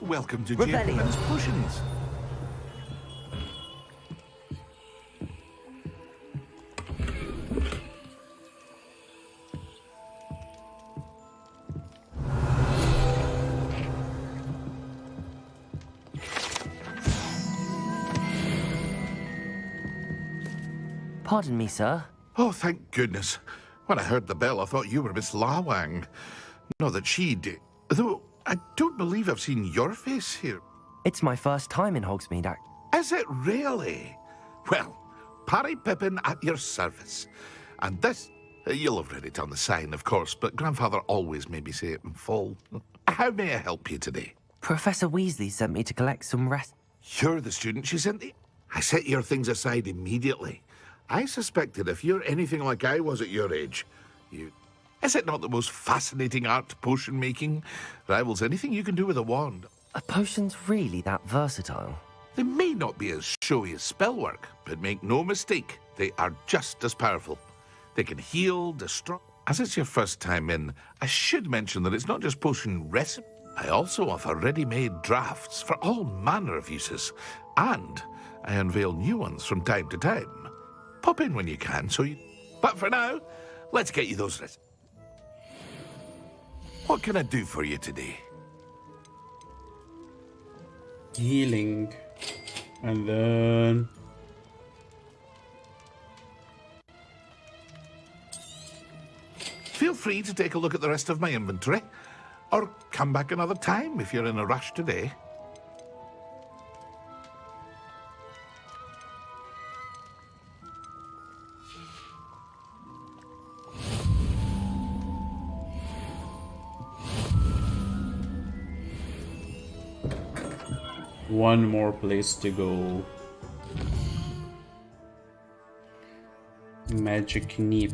Welcome to Revelio. Gentlemen's Potions. Pardon me, sir. Oh, thank goodness. When I heard the bell, I thought you were Miss Lawang. Not that she'd... Though, I don't believe I've seen your face here. It's my first time in Hogsmeade. Is it really? Well, Parry Pippin at your service. And this... You'll have read it on the sign, of course, but Grandfather always made me say it in full. How may I help you today? Professor Weasley sent me to collect some rest. You're the student she sent you? I set your things aside immediately. I suspected if you're anything like I was at your age, you... Is it not the most fascinating art, potion making? Rivals anything you can do with a wand. Are potions really that versatile? They may not be as showy as spellwork, but make no mistake, they are just as powerful. They can heal, destroy... As it's your first time in, I should mention that it's not just potion recipe. I also offer ready-made drafts for all manner of uses, and I unveil new ones from time to time. Pop in when you can, so you... But for now, let's get you those recipes. What can I do for you today? Healing. And then... Feel free to take a look at the rest of my inventory, or come back another time if you're in a rush today. One more place to go. Magic Nip.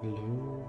Hello.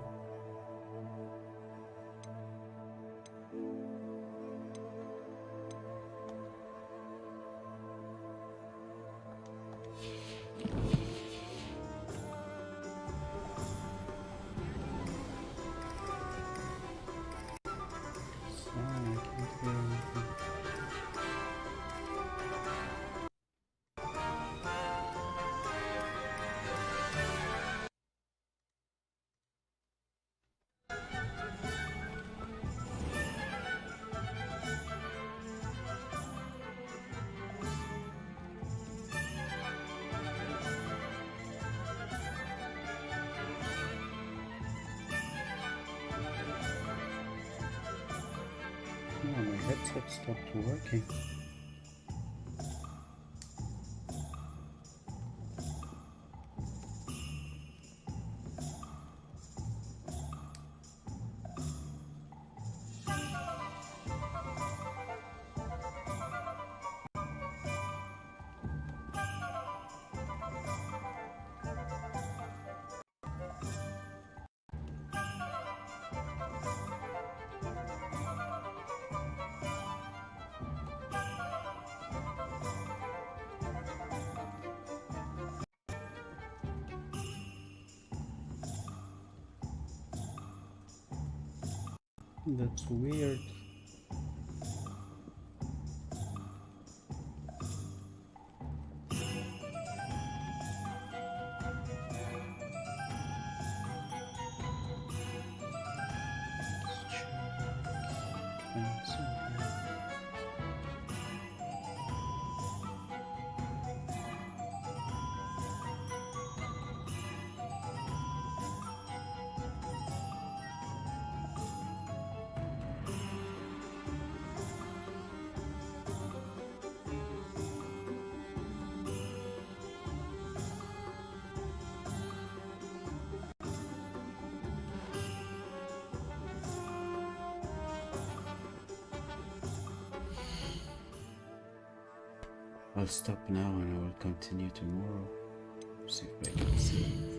Oh, my headset stopped working. That's weird. I'll stop now and I will continue tomorrow. See if I can see.